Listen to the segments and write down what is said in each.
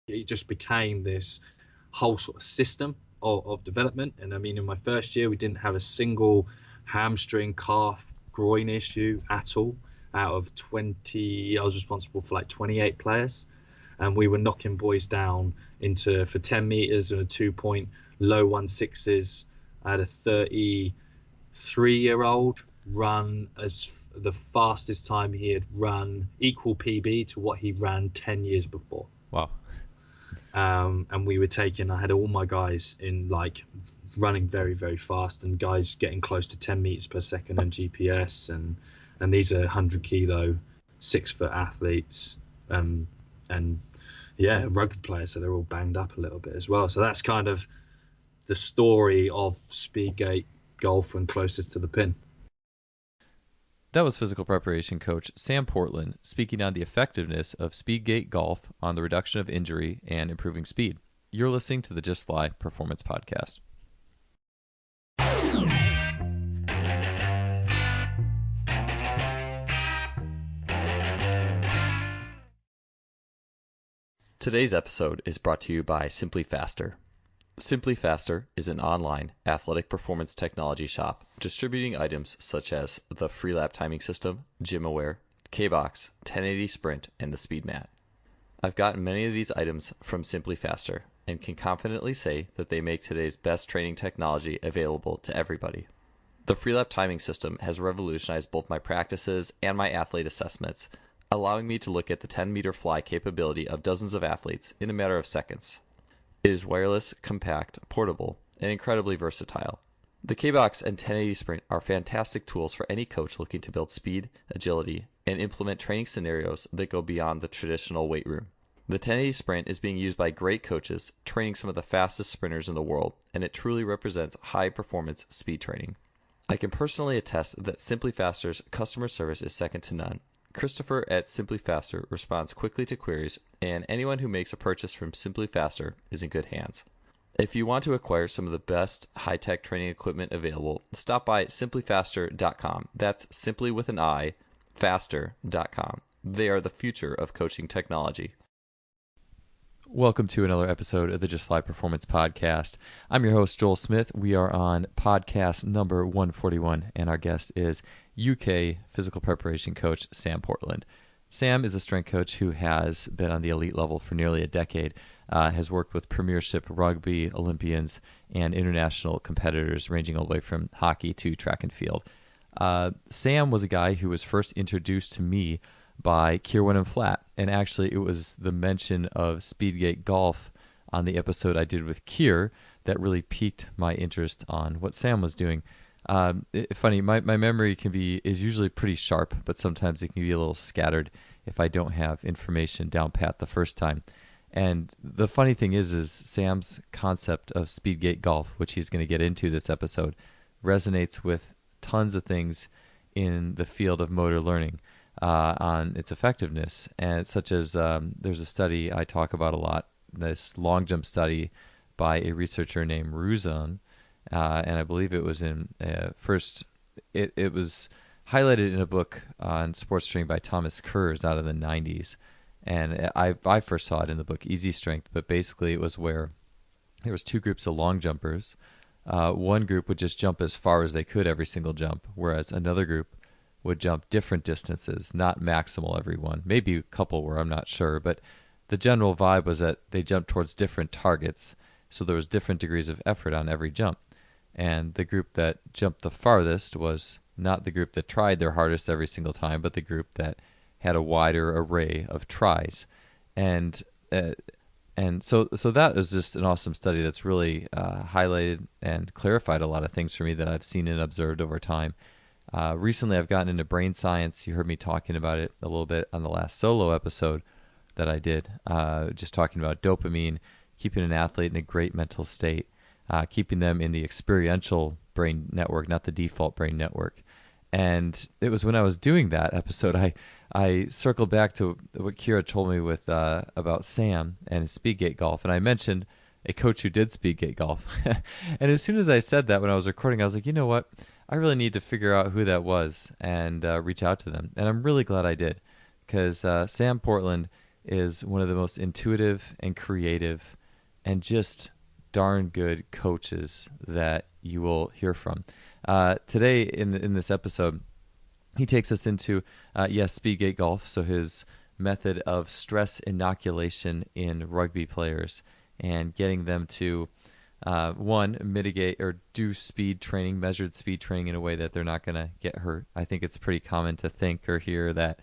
It just became this whole sort of system of development. And I mean, in my first year, we didn't have a single hamstring, calf, groin issue at all. Out of 20, I was responsible for like 28 players, and we were knocking boys down into for 10 meters and a 2 point low 1.6s. I had a 33-year-old run as the fastest time he had run, equal PB to what he ran 10 years before. Wow. And we were taking, I had all my guys in like running very, very fast, and guys getting close to 10 meters per second on GPS. And these are 100-kilo, 6-foot athletes. And yeah, rugby players. So they're all banged up a little bit as well. So that's kind of the story of Speedgate golf and closest to the pin. That was physical preparation coach Sam Portland speaking on the effectiveness of Speedgate golf on the reduction of injury and improving speed. You're listening to the Just Fly Performance Podcast. Today's episode is brought to you by Simply Faster. Simply Faster is an online athletic performance technology shop distributing items such as the Freelap timing system, GymAware, K-Box, 1080 Sprint, and the Speed Mat. I've gotten many of these items from Simply Faster and can confidently say that they make today's best training technology available to everybody. The Freelap timing system has revolutionized both my practices and my athlete assessments, allowing me to look at the 10-meter fly capability of dozens of athletes in a matter of seconds. It is wireless, compact, portable, and incredibly versatile. The K-Box and 1080 Sprint are fantastic tools for any coach looking to build speed, agility, and implement training scenarios that go beyond the traditional weight room. The 1080 Sprint is being used by great coaches training some of the fastest sprinters in the world, and it truly represents high-performance speed training. I can personally attest that Simply Faster's customer service is second to none. Christopher at Simply Faster responds quickly to queries, and anyone who makes a purchase from Simply Faster is in good hands. If you want to acquire some of the best high-tech training equipment available, stop by simplyfaster.com. That's simply with an I, faster.com. They are the future of coaching technology. Welcome to another episode of the Just Fly Performance Podcast. I'm your host, Joel Smith. We are on podcast number 141, and our guest is UK physical preparation coach Sam Portland. Sam is a strength coach who has been on the elite level for nearly a decade, has worked with premiership rugby, Olympians, and international competitors ranging all the way from hockey to track and field. Sam was a guy who was first introduced to me by Keir Wenham-Flatt, and actually it was the mention of Speedgate golf on the episode I did with Keir that really piqued my interest on what Sam was doing. Funny, my memory is usually pretty sharp, but sometimes it can be a little scattered if I don't have information down pat the first time. And the funny thing is Sam's concept of Speedgate golf, which he's going to get into this episode, resonates with tons of things in the field of motor learning on its effectiveness. And such as there's a study I talk about a lot, this long jump study by a researcher named Rewzon. And I believe it was in it was highlighted in a book on sports training by Thomas Kurz out of the 90s. And I first saw it in the book Easy Strength, but basically it was where there was two groups of long jumpers. One group would just jump as far as they could every single jump, whereas another group would jump different distances, not maximal every one. Maybe a couple were, I'm not sure, but the general vibe was that they jumped towards different targets, so there was different degrees of effort on every jump. And the group that jumped the farthest was not the group that tried their hardest every single time, but the group that had a wider array of tries. And so that was just an awesome study that's really highlighted and clarified a lot of things for me that I've seen and observed over time. Recently, I've gotten into brain science. You heard me talking about it a little bit on the last solo episode that I did, just talking about dopamine, keeping an athlete in a great mental state, keeping them in the experiential brain network, not the default brain network. And it was when I was doing that episode, I circled back to what Kira told me with about Sam and Speedgate golf, and I mentioned a coach who did Speedgate golf. And as soon as I said that when I was recording, I was like, you know what? I really need to figure out who that was and reach out to them. And I'm really glad I did, because Sam Portland is one of the most intuitive and creative and just darn good coaches that you will hear from. Today in this episode, he takes us into, Speedgate golf, so his method of stress inoculation in rugby players and getting them to, one, mitigate or do speed training, measured speed training in a way that they're not going to get hurt. I think it's pretty common to think or hear that,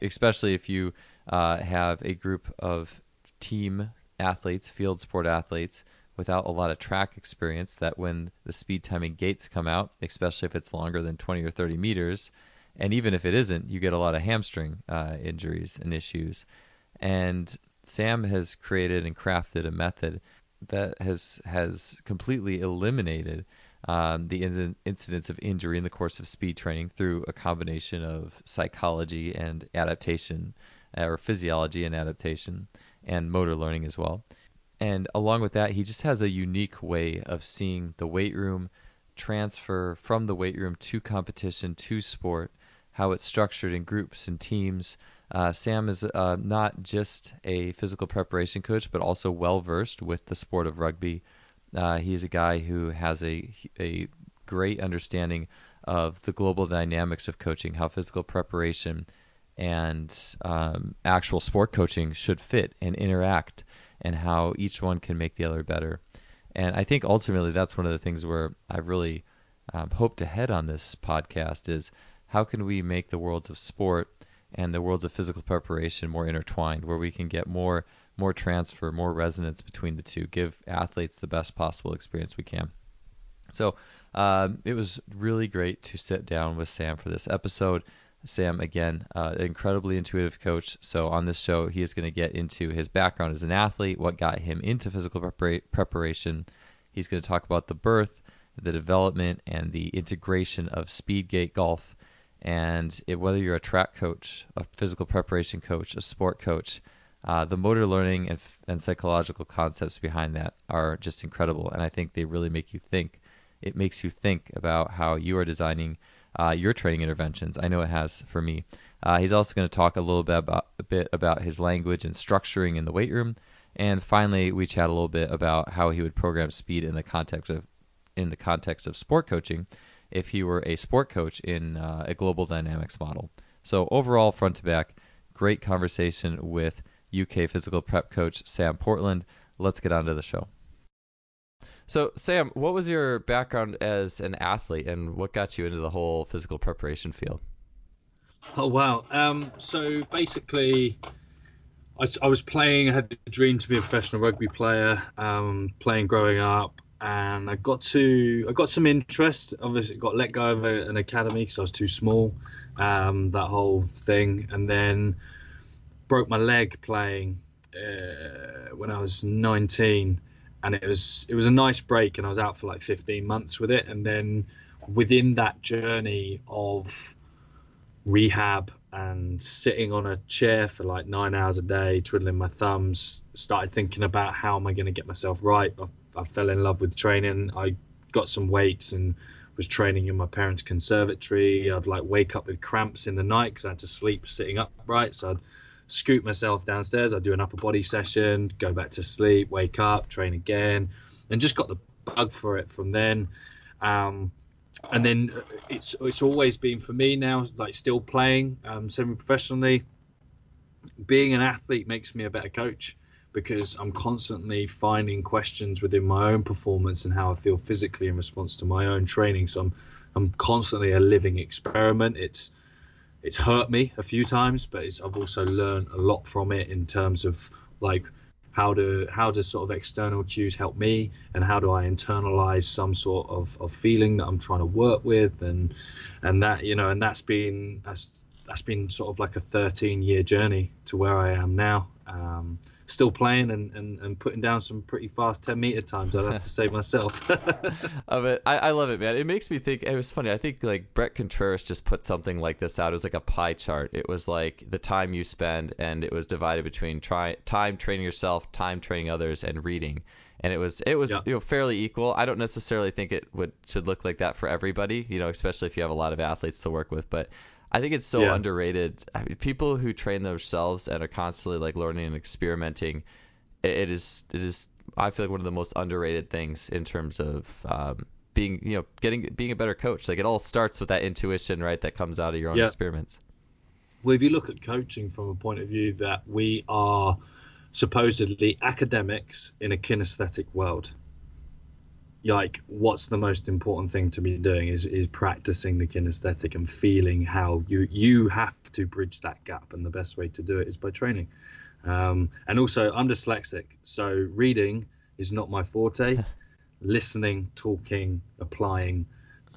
especially if you have a group of team athletes, field sport athletes, without a lot of track experience, that when the speed timing gates come out, especially if it's longer than 20 or 30 meters, and even if it isn't, you get a lot of hamstring injuries and issues. And Sam has created and crafted a method that has completely eliminated the incidence of injury in the course of speed training through a combination of psychology and adaptation, or physiology and adaptation, and motor learning as well. And along with that, he just has a unique way of seeing the weight room transfer from the weight room to competition, to sport, how it's structured in groups and teams. Sam is not just a physical preparation coach, but also well-versed with the sport of rugby. He's a guy who has a great understanding of the global dynamics of coaching, how physical preparation and actual sport coaching should fit and interact, and how each one can make the other better. And I think ultimately that's one of the things where I really hope to head on this podcast is how can we make the worlds of sport and the worlds of physical preparation more intertwined, where we can get more transfer, more resonance between the two, give athletes the best possible experience we can. So it was really great to sit down with Sam for this episode. Sam, again, an incredibly intuitive coach. So on this show, he is going to get into his background as an athlete, what got him into physical preparation. He's going to talk about the birth, the development, and the integration of Speedgate golf. And whether you're a track coach, a physical preparation coach, a sport coach, the motor learning and psychological concepts behind that are just incredible. And I think they really make you think. It makes you think about how you are designing your training interventions. I know it has for me. He's also going to talk a little bit about his language and structuring in the weight room. And finally, we chat a little bit about how he would program speed in the context of sport coaching if he were a sport coach in a global dynamics model. So overall, front to back, great conversation with UK physical prep coach Sam Portland. Let's get on to the show. So, Sam, what was your background as an athlete, and what got you into the whole physical preparation field? Oh, wow. So basically, I was playing. I had the dream to be a professional rugby player, playing growing up, and I got some interest. Obviously, got let go of an academy because I was too small, that whole thing, and then broke my leg playing when I was 19. And it was a nice break, and I was out for like 15 months with it. And then within that journey of rehab and sitting on a chair for like 9 hours a day, twiddling my thumbs, started thinking about how am I going to get myself right. I fell in love with training. I got some weights and was training in my parents' conservatory. I'd like wake up with cramps in the night because I had to sleep sitting upright. So I'd scoot myself downstairs. I'd do an upper body session, go back to sleep, wake up, train again, and just got the bug for it from then. And then it's always been for me now, like still playing semi-professionally. Being an athlete makes me a better coach because I'm constantly finding questions within my own performance and how I feel physically in response to my own training. So I'm constantly a living experiment. It's hurt me a few times, but I've also learned a lot from it in terms of like how do sort of external cues help me, and how do I internalize some sort of feeling that I'm trying to work with, and that, you know, and that's been sort of like a 13-year journey to where I am now. Still playing and putting down some pretty fast 10-meter times, I'd have to say myself. I love it, man. It makes me think. It was funny. I think like Brett Contreras just put something like this out. It was like a pie chart. It was like the time you spend, and it was divided between time training yourself, time training others, and reading. And it was yeah, fairly equal. I don't necessarily think it should look like that for everybody, especially if you have a lot of athletes to work with. But I think it's so Yeah. underrated. I mean, people who train themselves and are constantly like learning and experimenting, it is I feel like one of the most underrated things in terms of being, being a better coach. Like, it all starts with that intuition, right, that comes out of your own Yeah. experiments. Well, if you look at coaching from a point of view that we are supposedly academics in a kinesthetic world, like, what's the most important thing to be doing is practicing the kinesthetic and feeling how you have to bridge that gap, and the best way to do it is by training. And also, I'm dyslexic, so reading is not my forte. Listening, talking, applying.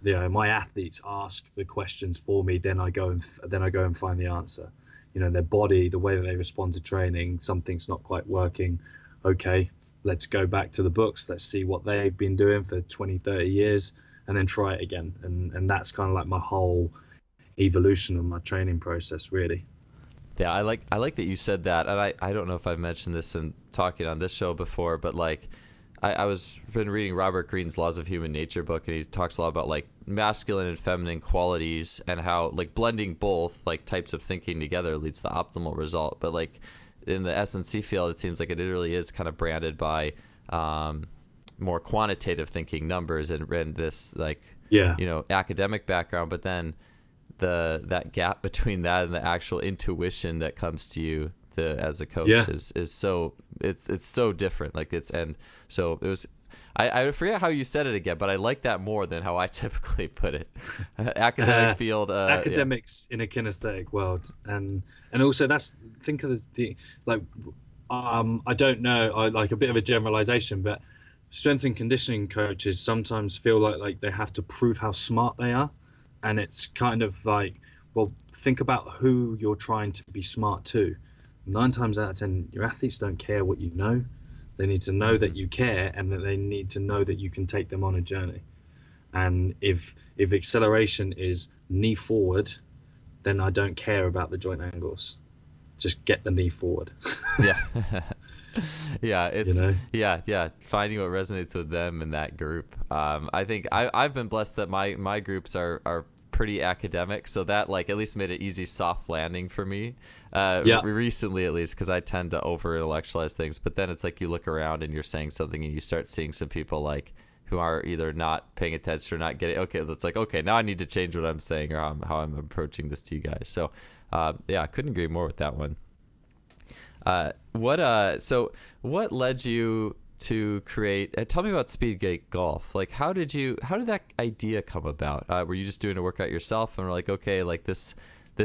My athletes ask the questions for me, then I go and find the answer. Their body, the way that they respond to training, something's not quite working. Okay, let's go back to the books. Let's see what they've been doing for 20, 30 years, and then try it again. And that's kind of like my whole evolution of my training process, really. Yeah, I like that you said that, and I don't know if I've mentioned this in talking on this show before, but like I was been reading Robert Greene's Laws of Human Nature book, and he talks a lot about like masculine and feminine qualities and how like blending both like types of thinking together leads to the optimal result. But like in the S&C field, it seems like it really is kind of branded by more quantitative thinking, numbers, and this like Yeah. academic background, but then that gap between that and the actual intuition that comes to you as a coach Yeah. is so it's so different. Like so it was I forget how you said it again, but I like that more than how I typically put it. Academic field, academics in a kinesthetic world, and also think of the like I don't know, I like a bit of a generalization, but strength and conditioning coaches sometimes feel like they have to prove how smart they are. And it's kind of like, well, think about who you're trying to be smart to. 9 times out of 10, your athletes don't care what you know. They need to know that you care, and that they need to know that you can take them on a journey. And if acceleration is knee forward, then I don't care about the joint angles. Just get the knee forward. Yeah. Yeah, it's You know? yeah, finding what resonates with them in that group. I think I've been blessed that my groups are pretty academic, so that like at least made it easy soft landing for me Yeah. recently, at least, because I tend to over intellectualize things. But then it's like you look around and you're saying something and you start seeing some people like who are either not paying attention or not getting, okay, it's like, okay, now I need to change what I'm saying or how I'm approaching this to you guys. So yeah, I couldn't agree more with that one. What led you to create, tell me about Speedgate Golf. Like, how did that idea come about? Were you just doing a workout yourself and were like, okay, like this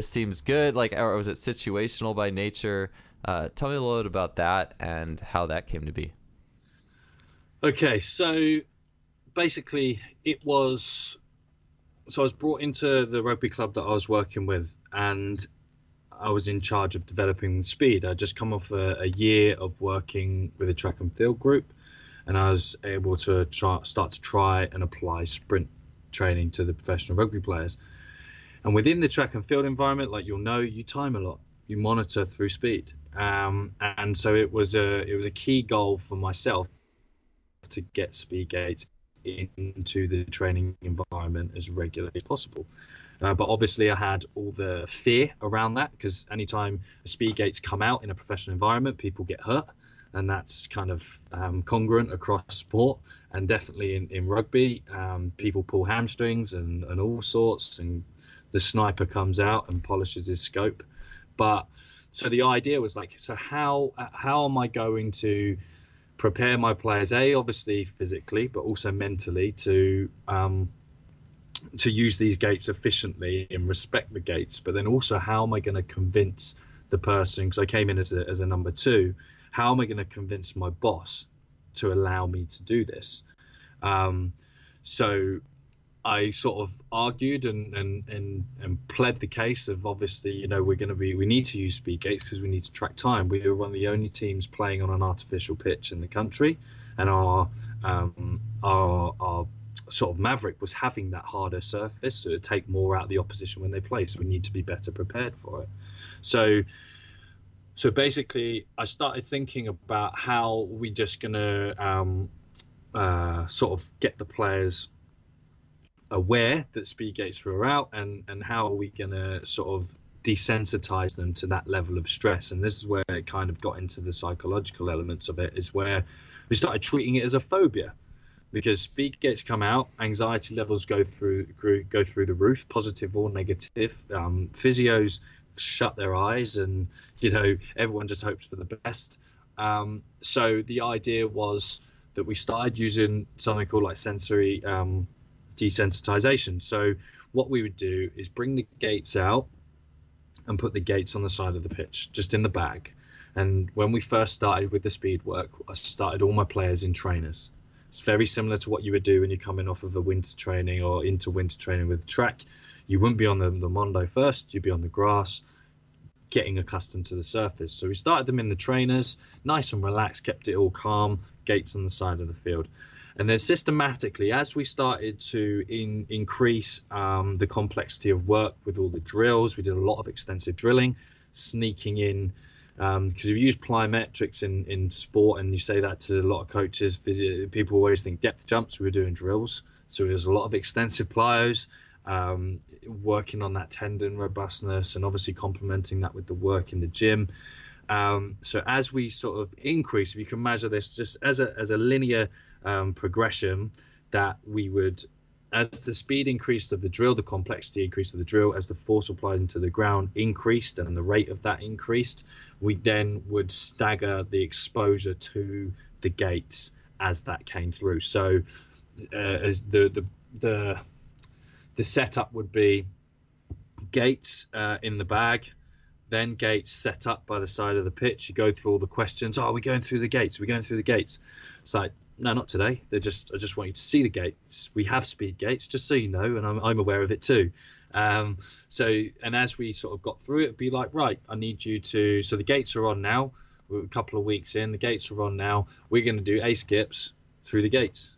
seems good, like, or was it situational by nature? Tell me a little bit about that and how that came to be. Okay, so basically I was brought into the rugby club that I was working with, and I was in charge of developing speed. I'd just come off a year of working with a track and field group, and I was able to start to try and apply sprint training to the professional rugby players. And within the track and field environment, like, you time a lot, you monitor through speed, and so it was a key goal for myself to get speed gates into the training environment as regularly as possible. But obviously I had all the fear around that, because anytime a speed gates come out in a professional environment, people get hurt. And that's kind of congruent across sport, and definitely in rugby, people pull hamstrings and all sorts, and the sniper comes out and polishes his scope. But so the idea was like, so how am I going to prepare my players, obviously physically, but also mentally, to use these gates efficiently and respect the gates. But then also, how am I going to convince the person, because I came in as a number 2, how am I going to convince my boss to allow me to do this? So I sort of argued and pled the case of, obviously, we need to use speed gates because we need to track time. We were one of the only teams playing on an artificial pitch in the country, and our sort of maverick was having that harder surface, so it'd take more out of the opposition when they play. So we need to be better prepared for it. So basically, I started thinking about how we're just gonna sort of get the players aware that speed gates were out, and how are we going to sort of desensitize them to that level of stress. And this is where it kind of got into the psychological elements of it, is where we started treating it as a phobia, because speed gates come out, anxiety levels go through the roof, positive or negative. Physios shut their eyes, and everyone just hopes for the best. So the idea was that we started using something called like sensory desensitization. So what we would do is bring the gates out and put the gates on the side of the pitch, just in the bag. And when we first started with the speed work, I started all my players in trainers. It's very similar to what you would do when you're coming off of a winter training or into winter training with the track. You wouldn't be on the Mondo first, you'd be on the grass, getting accustomed to the surface. So we started them in the trainers, nice and relaxed, kept it all calm, gates on the side of the field. And then systematically, as we started to increase the complexity of work with all the drills, we did a lot of extensive drilling, sneaking in, because if you use plyometrics in sport, and you say that to a lot of coaches, people always think depth jumps. We were doing drills, so there's a lot of extensive plyos, working on that tendon robustness, and obviously complementing that with the work in the gym. So as we sort of increase, if you can measure this just as a linear progression, that we would, as the speed increased of the drill, the complexity increased of the drill, as the force applied into the ground increased and the rate of that increased, we then would stagger the exposure to the gates as that came through. So as the setup would be gates in the bag, then gates set up by the side of the pitch. You go through all the questions. Oh, are we going through the gates? Are we going through the gates? It's like, no, not today. I just want you to see the gates. We have speed gates, just so you know, and I'm aware of it too. And as we sort of got through it, it'd be like, right, I need you to, so the gates are on now. We're a couple of weeks in, the gates are on now. We're going to do A skips through the gates.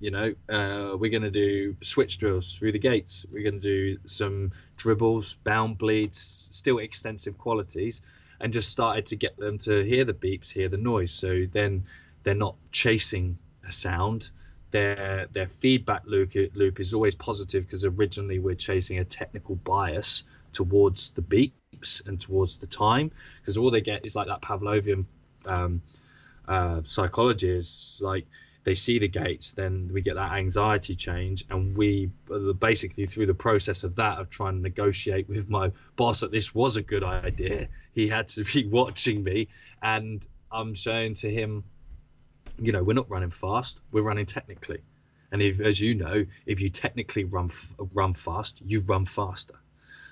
We're going to do switch drills through the gates. We're going to do some dribbles, bound bleeds, still extensive qualities, and just started to get them to hear the beeps, hear the noise. So then they're not chasing a sound. Their feedback loop is always positive, because originally we're chasing a technical bias towards the beeps and towards the time, because all they get is like that Pavlovian psychology is like, they see the gates, then we get that anxiety change, and we basically, through the process of that, of trying to negotiate with my boss that this was a good idea, he had to be watching me, and I'm saying to him, we're not running fast, we're running technically. And as you know, if you technically run fast, you run faster.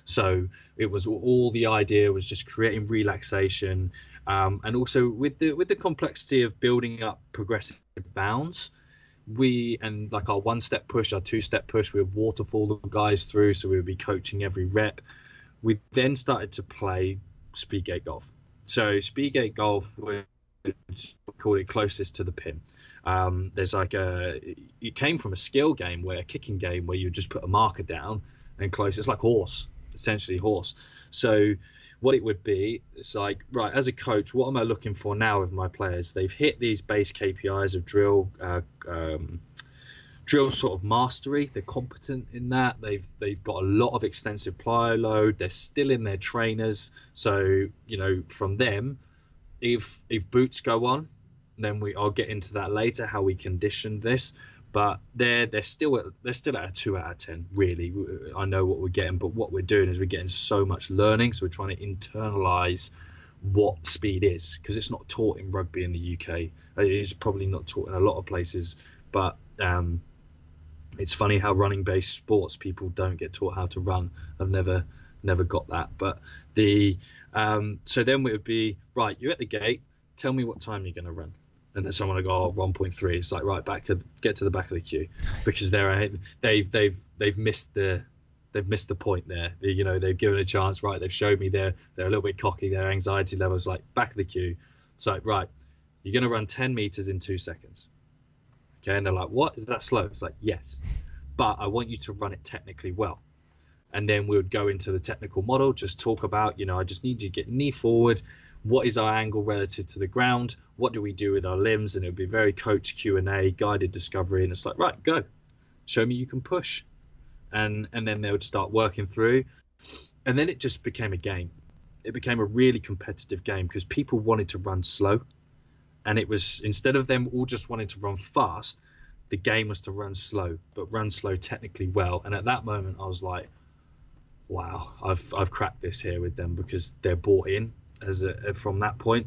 So it was all, the idea was just creating relaxation, and also with the complexity of building up progressive bounds, and like our 1-step push, our 2-step push, we would waterfall the guys through, so we would be coaching every rep. We then started to play speedgate golf. So speedgate golf, we call it closest to the pin. There's like it came from a skill game, a kicking game, where you just put a marker down and close. It's like essentially horse. So what it would be, it's like, right, as a coach, what am I looking for now with my players? They've hit these base KPIs of drill sort of mastery. They're competent in that. They've got a lot of extensive plyo load. They're still in their trainers. So from them, if boots go on, then I'll get into that later, how we condition this. But they're still at a 2 out of 10. Really, I know what we're getting, but what we're doing is we're getting so much learning. So we're trying to internalize what speed is, because it's not taught in rugby in the UK. It's probably not taught in a lot of places. But it's funny how running-based sports, people don't get taught how to run. I've never got that. But so then it would be, right, you're at the gate. Tell me what time you're going to run. And then someone will go, oh, 1.3. It's like, right, get to the back of the queue, because they've missed the point there. They've given a chance, right? They've showed me they're a little bit cocky. Their anxiety levels, like, back of the queue. It's like, right, you're going to run 10 meters in 2 seconds. Okay, and they're like, what? Is that slow? It's like, yes, but I want you to run it technically well. And then we would go into the technical model, just talk about, I just need you to get knee forward. What is our angle relative to the ground? What do we do with our limbs? And it would be very coach Q&A, guided discovery. And it's like, right, go. Show me you can push. and then they would start working through, and then it just became a game. It became a really competitive game because people wanted to run slow, and it was, instead of them all just wanting to run fast, the game was to run slow, but run slow technically well. And at that moment I was like, wow, I've cracked this here with them, because they're bought in from that point.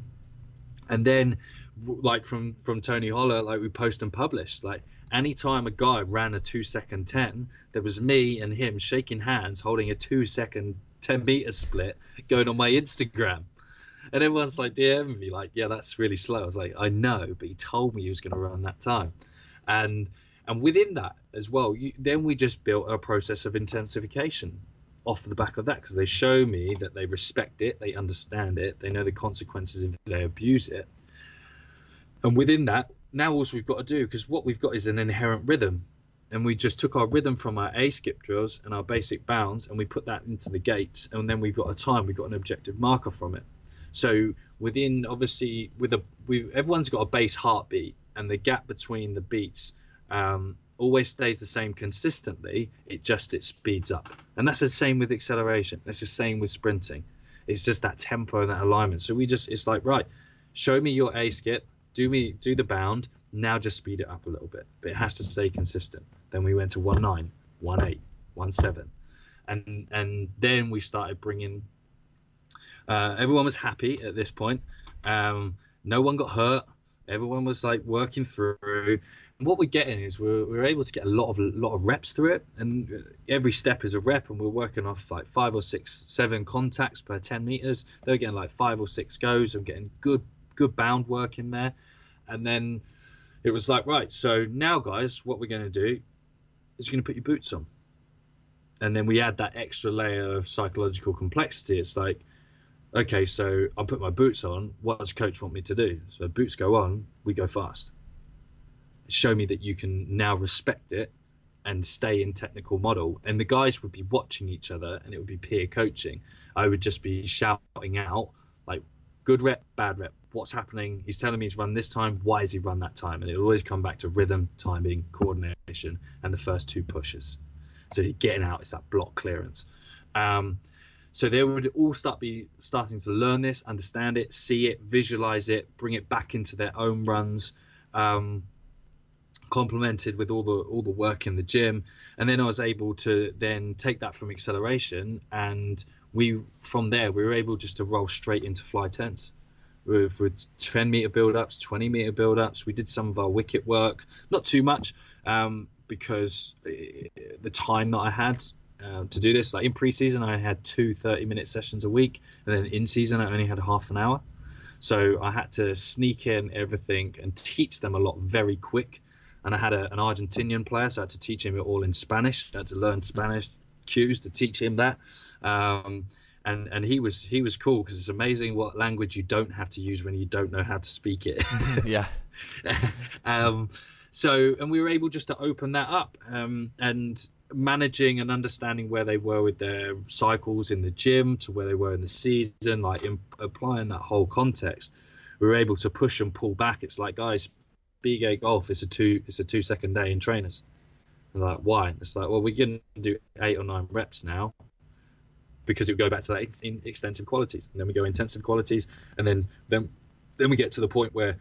And then, like from Tony Holler, like, we post and publish, like, anytime a guy ran a 2-second 10, there was me and him shaking hands holding a 2-second 10-meter split going on my Instagram. And everyone's like DMing me like, yeah, that's really slow. I was like, I know, but he told me he was going to run that time. And within that as well, then we just built a process of intensification off the back of that, because they show me that they respect it, they understand it, they know the consequences if they abuse it. And within that, now all we've got to do, because what we've got is an inherent rhythm, and we just took our rhythm from our A skip drills and our basic bounds, and we put that into the gates, and then we've got a time, we've got an objective marker from it. So within, obviously, everyone's got a base heartbeat, and the gap between the beats always stays the same consistently. It speeds up, and that's the same with acceleration. That's the same with sprinting. It's just that tempo and that alignment. So it's like, right, show me your A skip, do the bound, now just speed it up a little bit, but it has to stay consistent. Then we went to 1.9, 1.8, 1.7, and then we started bringing. Everyone was happy at this point. No one got hurt. Everyone was like working through. And what we're getting is we're able to get a lot of reps through it, and every step is a rep, and we're working off like 5 or 6, 7 contacts per 10 meters. They're getting like 5 or 6 goes. I'm getting good bound work in there. And then it was like, right, so now guys, what we're going to do is you're going to put your boots on. And then we add that extra layer of psychological complexity. It's like, okay, so I'll put my boots on. What does coach want me to do? So boots go on, we go fast. Show me that you can now respect it and stay in technical model. And the guys would be watching each other, and it would be peer coaching. I would just be shouting out like, good rep, bad rep. What's happening? He's telling me to run this time. Why does he run that time? And it always come back to rhythm, timing, coordination, and the first 2 pushes. So you're getting out, it's that block clearance. So they would all starting to learn this, understand it, see it, visualize it, bring it back into their own runs, complemented with all the work in the gym. And then I was able to then take that from acceleration, and from there we were able just to roll straight into fly 10s with 10-meter build-ups, 20-meter build-ups. We did some of our wicket work, not too much, because the time that I had to do this, like in pre-season I had 2 30-minute sessions a week, and then in season I only had half an hour. So I had to sneak in everything and teach them a lot very quick. And I had an Argentinian player, so I had to teach him it all in Spanish. I had to learn Spanish cues to teach him that. And he was cool, because it's amazing what language you don't have to use when you don't know how to speak it. Yeah. So, and we were able just to open that up, and managing and understanding where they were with their cycles in the gym to where they were in the season, like applying that whole context, we were able to push and pull back. It's like, guys, B-gate golf, it's a 2-second day in trainers. And like, why? It's like, well, we're going to do 8 or 9 reps now, because it would go back to that in extensive qualities, and then we go intensive qualities, and then we get to the point where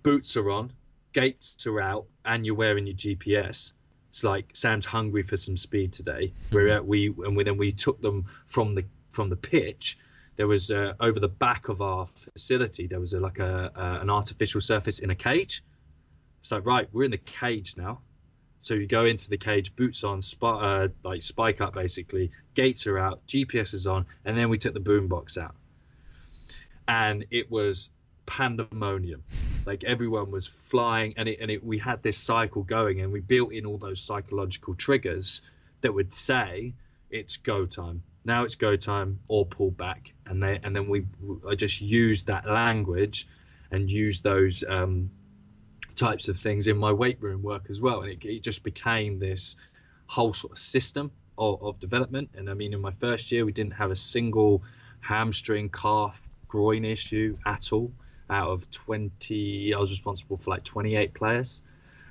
boots are on, gates are out, and you're wearing your GPS. It's like, Sam's hungry for some speed today. We took them from the pitch. There was over the back of our facility, there was an artificial surface in a cage. It's like, right, we're in the cage now. So you go into the cage, boots on, like spike up basically, gates are out, GPS is on, and then we took the boombox out. And it was pandemonium. Like, everyone was flying, and we had this cycle going, and we built in all those psychological triggers that would say it's go time. Now it's go time, or pull back. And then I just used that language and used those types of things in my weight room work as well, and it just became this whole sort of system of development. And I mean, in my first year we didn't have a single hamstring, calf, groin issue at all. Out of 20, I was responsible for like 28 players.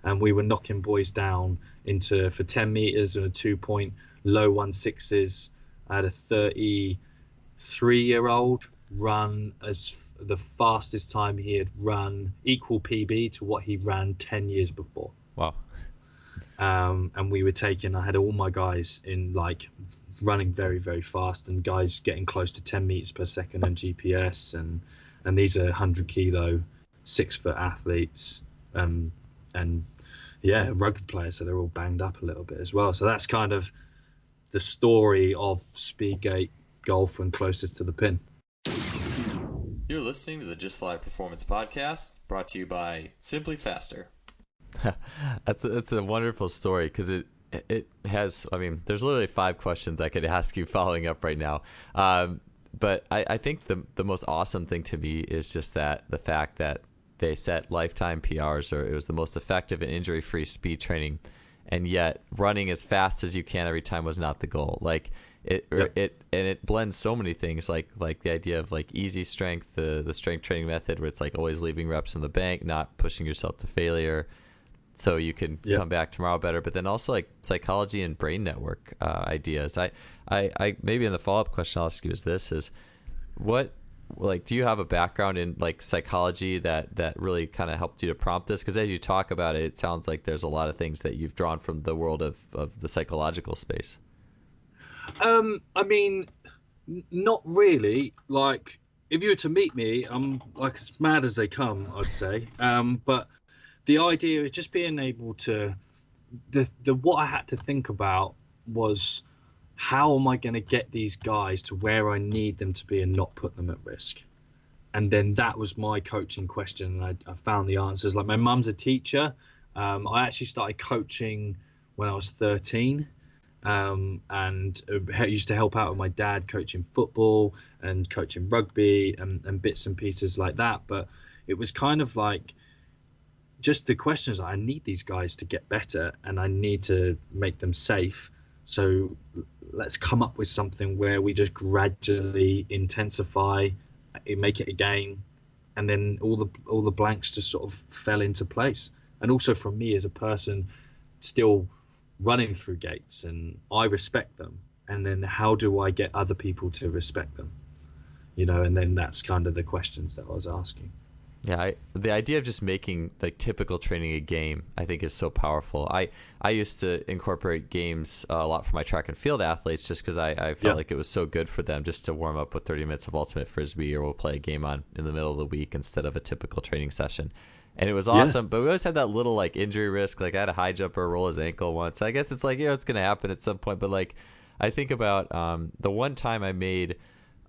and we were knocking boys down into for 10 meters and a 2 point low 1.6s. I had a 33-year-old run as the fastest time he had run, equal PB to what he ran 10 years before. Wow. And we were taking, I had all my guys in like running very, very fast, and guys getting close to 10 meters per second on GPS, and these are 100 kilo 6-foot athletes, and yeah, rugby players, so they're all banged up a little bit as well. So that's kind of the story of Speedgate Golf and closest to the pin. You're listening to the Just Fly Performance Podcast, brought to you by Simply Faster. That's a wonderful story, because it has, I mean, there's literally 5 questions I could ask you following up right now. But I think the most awesome thing to me is just that the fact that they set lifetime PRs, or it was the most effective and injury-free speed training, and yet running as fast as you can every time was not the goal. Like it blends so many things, like the idea of like easy strength, the strength training method where it's like always leaving reps in the bank, not pushing yourself to failure, so you can come back tomorrow better. But then also like psychology and brain network ideas. I maybe in the follow-up question I'll ask you is what, like, do you have a background in like psychology that really kind of helped you to prompt this? Because as you talk about it, it sounds like there's a lot of things that you've drawn from the world of the psychological space. I mean, not really. Like, if you were to meet me, I'm like as mad as they come, I'd say. But the idea is just being able to, what I had to think about was, how am I going to get these guys to where I need them to be and not put them at risk? And then that was my coaching question, and I found the answers. Like, my mum's a teacher. I actually started coaching when I was 13, and I used to help out with my dad coaching football and coaching rugby and bits and pieces like that. But it was kind of like just the questions. I need these guys to get better, and I need to make them safe. So let's come up with something where we just gradually intensify, make it a game, and then all the blanks just sort of fell into place. And also from me as a person still running through gates, and I respect them, and then how do I get other people to respect them? And then that's kind of the questions that I was asking. Yeah, the idea of just making like typical training a game, I think, is so powerful. I used to incorporate games a lot for my track and field athletes, just because I felt like it was so good for them just to warm up with 30 minutes of ultimate frisbee, or we'll play a game in the middle of the week instead of a typical training session. And it was awesome, but we always had that little like injury risk. Like, I had a high jumper roll his ankle once. I guess it's like, it's going to happen at some point. But like, I think about the one time I made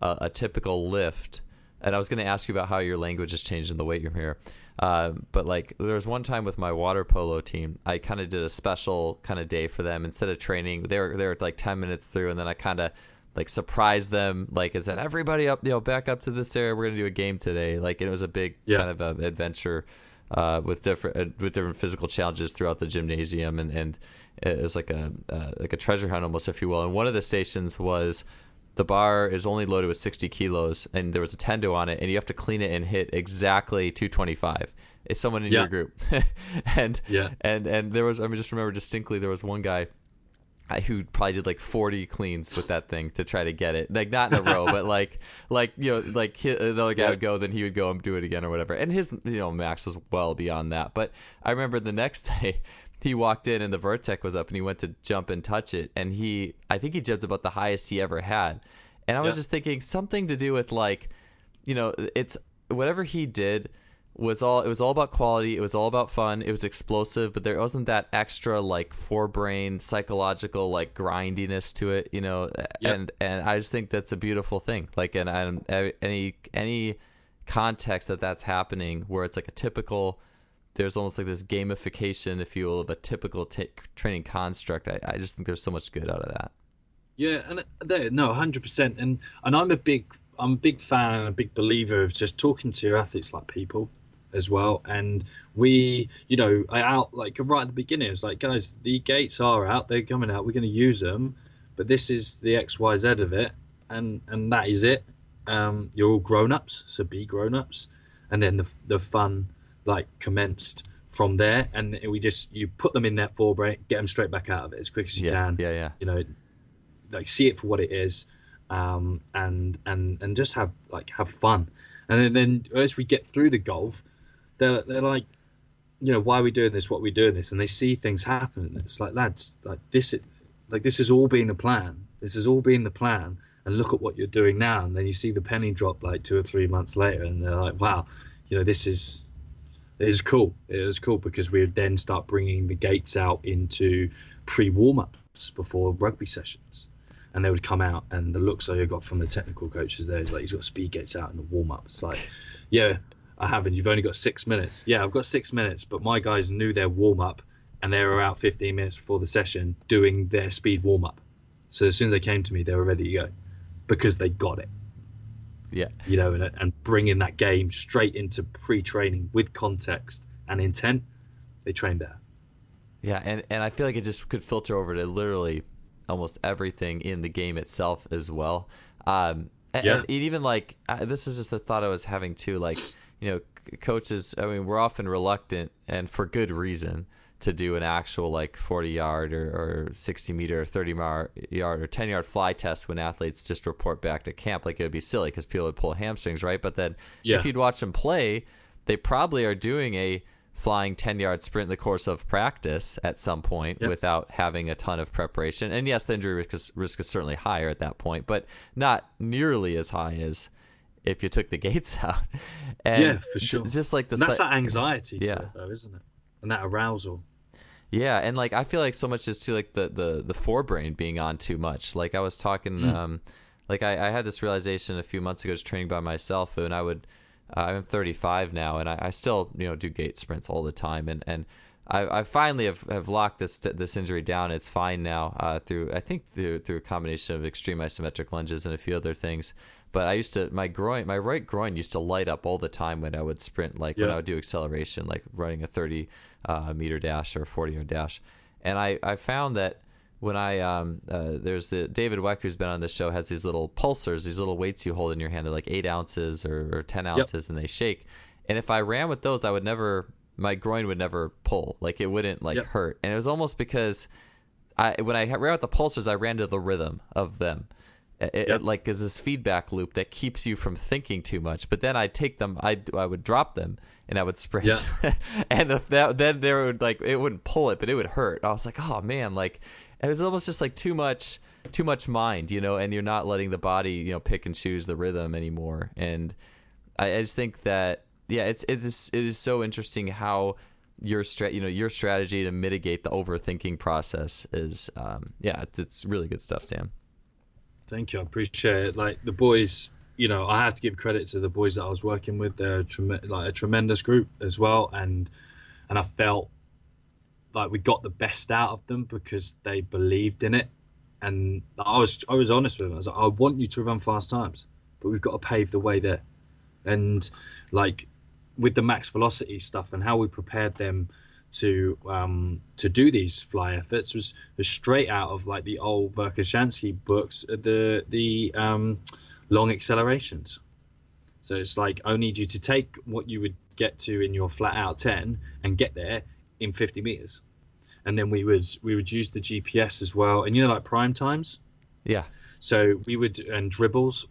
a typical lift. And I was going to ask you about how your language has changed in the weight room here. But like, there was one time with my water polo team, I kind of did a special kind of day for them. Instead of training, they were like 10 minutes through, and then I kind of like surprised them, like, and said, everybody up, back up to this area. We're going to do a game today. Like, and it was a big kind of adventure with different physical challenges throughout the gymnasium, and it was like a treasure hunt almost, if you will. And one of the stations was, the bar is only loaded with 60 kilos, and there was a tendo on it, and you have to clean it and hit exactly 225. It's someone in your group. and there was, I just remember distinctly, there was one guy who probably did like 40 cleans with that thing to try to get it, like not in a row, but like another guy would go, then he would go and do it again or whatever. And his max was well beyond that. But I remember the next day, he walked in and the Vertec was up, and he went to jump and touch it, and I think he jumped about the highest he ever had. And I was just thinking something to do with like, it's whatever he did it was all about quality. It was all about fun. It was explosive, but there wasn't that extra like forebrain psychological like grindiness to it, and I just think that's a beautiful thing. Like, and any context that's happening where it's like a typical, there's almost like this gamification, if you will, of a typical training construct. I just think there's so much good out of that. Yeah, and 100%. And I'm a big fan and a big believer of just talking to athletes like people as well. And we, out like right at the beginning, it's like, guys, the gates are out, they're coming out, we're going to use them, but this is the XYZ of it, and that is it. You're all grown-ups, so be grown-ups. And then the fun like commenced from there, and you put them in that forebrain, get them straight back out of it as quick as you can. Yeah. You know, like see it for what it is, and just have fun. And then as we get through the golf, they're like, you know, why are we doing this? What are we doing this? And they see things happen. And it's like, lads, this has all been the plan. This has all been the plan. And look at what you're doing now. And then you see the penny drop like 2 or 3 months later, and they're like, wow, you know, it is cool. It is cool because we would then start bringing the gates out into pre-warm-ups before rugby sessions. And they would come out, and the looks I got from the technical coaches there is like, he's got speed gates out in the warm-up. It's like, yeah, I haven't. You've only got 6 minutes. Yeah, I've got 6 minutes, but my guys knew their warm-up, and they were out 15 minutes before the session doing their speed warm-up. So as soon as they came to me, they were ready to go because they got it. Yeah. You know, and bringing that game straight into pre-training with context and intent, they trained better. Yeah, and I feel like it just could filter over to literally almost everything in the game itself as well. And even like, this is just a thought I was having too, like, you know, coaches, I mean, we're often reluctant, and for good reason, to do an actual like 40-yard or 60-meter, 30-yard or 10-yard fly test when athletes just report back to camp. Like, it would be silly because people would pull hamstrings, right? But then if you'd watch them play, they probably are doing a flying 10-yard sprint in the course of practice at some point without having a ton of preparation. And yes, the injury risk is certainly higher at that point, but not nearly as high as if you took the gates out. And for sure. Just like that's that anxiety to it, though, isn't it? And that arousal. Yeah, and like I feel like so much is too like the forebrain being on too much. Like I was talking, like I had this realization a few months ago, just training by myself, and I'm 35 now, and I still, you know, do gate sprints all the time, and I finally have locked this injury down. It's fine now through a combination of extreme isometric lunges and a few other things. But I used to, my right groin used to light up all the time when I would sprint, like when I would do acceleration, like running a 30-meter dash or a 40-yard dash. And I found that when there's David Weck, who's been on this show, has these little pulsars, these little weights you hold in your hand. They're like 8 ounces or 10 ounces, and they shake. And if I ran with those, my groin would never pull. Like, it wouldn't hurt. And it was almost because when I ran with the pulsars, I ran to the rhythm of them. It like is this feedback loop that keeps you from thinking too much. But then I'd take them, I would drop them, and I would sprint. And then there would, like, it wouldn't pull it, but it would hurt. I was like, oh man, like it was almost just like too much mind, you know, and you're not letting the body, you know, pick and choose the rhythm anymore. And I just think that it is so interesting how your strategy to mitigate the overthinking process is it's really good stuff, Sam. Thank you. I appreciate it. Like, the boys, you know, I have to give credit to the boys that I was working with. They're a tremendous group as well. And I felt like we got the best out of them because they believed in it. And I was honest with them. I was like, I want you to run fast times, but we've got to pave the way there. And like with the max velocity stuff and how we prepared them to do these fly efforts was straight out of like the old Verkhoshansky books, the long accelerations. So it's like, I need you to take what you would get to in your flat out 10 and get there in 50 meters. And then we would use the GPS as well, and, you know, like prime times. Yeah. So we would, and dribbles,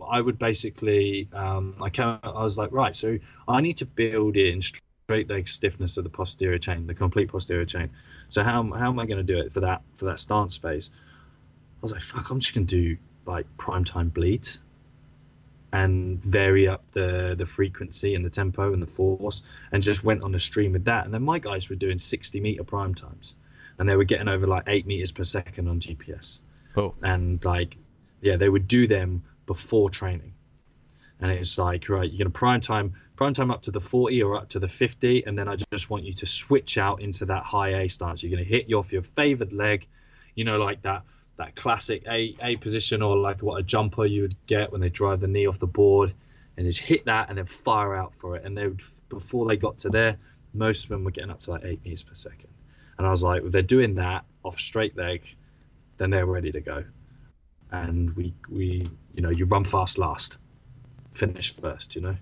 I would basically, I was like, right, so I need to build in straight leg stiffness of the posterior chain, the complete posterior chain. So how am I going to do it for that stance phase? I was like, fuck, I'm just going to do like prime time bleeds and vary up the frequency and the tempo and the force, and just went on a stream with that. And then my guys were doing 60-meter prime times, and they were getting over like 8 meters per second on GPS. Oh. And like, yeah, they would do them before training. And it's like, right, you're going to prime time up to the 40 or up to the 50, and then I just want you to switch out into that high A stance. You're going to hit you off your favored leg, you know, like that classic A position, or like what a jumper you would get when they drive the knee off the board, and just hit that and then fire out for it. And they would, before they got to there, most of them were getting up to like 8 meters per second. And I was like, well, they're doing that off straight leg, then they're ready to go. And we you know, you run fast last, finish first, you know.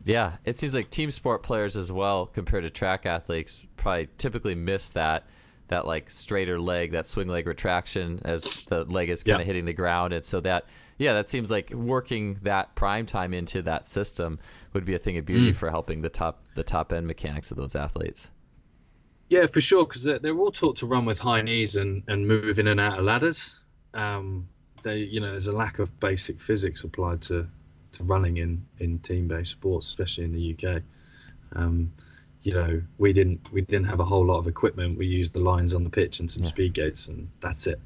Yeah, it seems like team sport players as well, compared to track athletes, probably typically miss that like straighter leg, that swing leg retraction as the leg is kind of hitting the ground, and so that that seems like working that prime time into that system would be a thing of beauty for helping the top end mechanics of those athletes. Yeah, for sure, because they're all taught to run with high knees and move in and out of ladders. There's a lack of basic physics applied to running in team-based sports, especially in the UK. We didn't have a whole lot of equipment. We used the lines on the pitch and some speed gates, and that's it.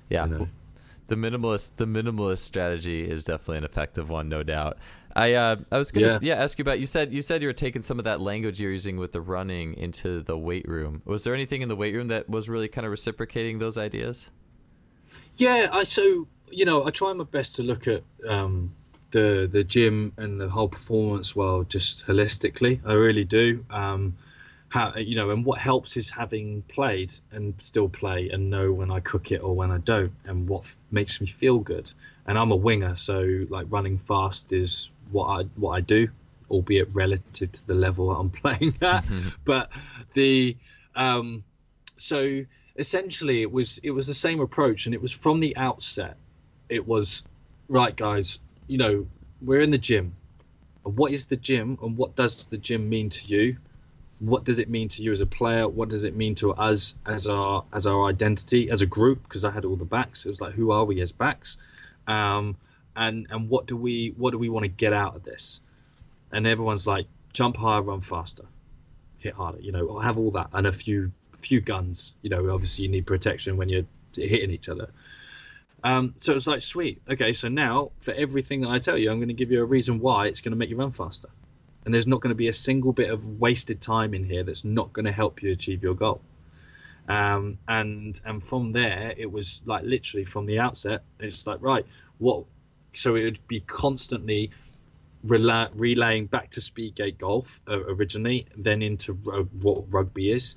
Yeah, the minimalist strategy is definitely an effective one, no doubt. I was gonna ask you about, you said you were taking some of that language you're using with the running into the weight room. Was there anything in the weight room that was really kind of reciprocating those ideas? Yeah, I try my best to look at the gym and the whole performance world just holistically. I really do. And what helps is having played and still play and know when I cook it or when I don't, and what makes me feel good. And I'm a winger, so like running fast is what I do, albeit relative to the level I'm playing at. But so essentially it was the same approach, and it was from the outset. It was, right, guys, we're in the gym. What is the gym, and what does the gym mean to you? What does it mean to you as a player? What does it mean to us as our identity, as a group? Because I had all the backs. It was like, who are we as backs? And what do we want to get out of this? And everyone's like, jump higher, run faster, hit harder. I'll have all that and a few guns. Obviously you need protection when you're hitting each other. So it's like, sweet. Okay, so now for everything that I tell you, I'm going to give you a reason why it's going to make you run faster. And there's not going to be a single bit of wasted time in here that's not going to help you achieve your goal. And from there, it was like literally from the outset, it's like, right, what? So it would be constantly relaying back to speedgate golf originally, then into what rugby is.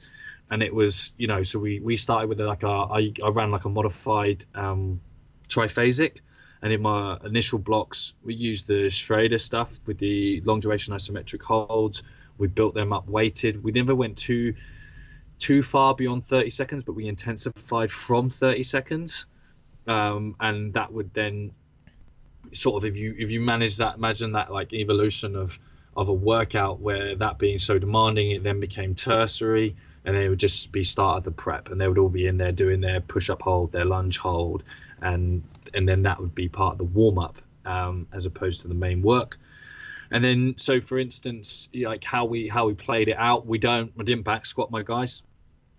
And it was, so we started with I ran like a modified triphasic. And in my initial blocks, we used the Schrader stuff with the long duration isometric holds. We built them up weighted. We never went too far beyond 30 seconds, but we intensified from 30 seconds. And that would then sort of, if you manage that, imagine that like evolution of a workout where that being so demanding, it then became tertiary, and then it would just be start of the prep, and they would all be in there doing their push-up hold, their lunge hold, and then that would be part of the warm-up as opposed to the main work. And then, so for instance, like how we played it out, I didn't back squat my guys.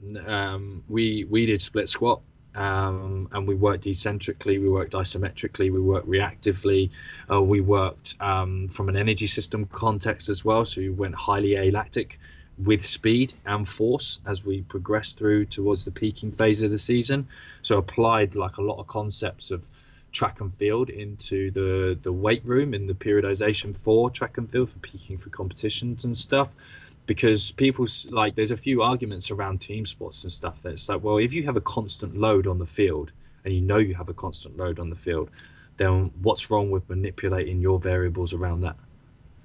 We did split squat, and we worked eccentrically, we worked isometrically, we worked reactively, we worked from an energy system context as well. So we went highly alactic with speed and force as we progressed through towards the peaking phase of the season. So applied like a lot of concepts of track and field into the weight room in the periodization for track and field for peaking for competitions and stuff, because people like, there's a few arguments around team sports and stuff that's like, well, if you have a constant load on the field and you have a constant load on the field, then what's wrong with manipulating your variables around that?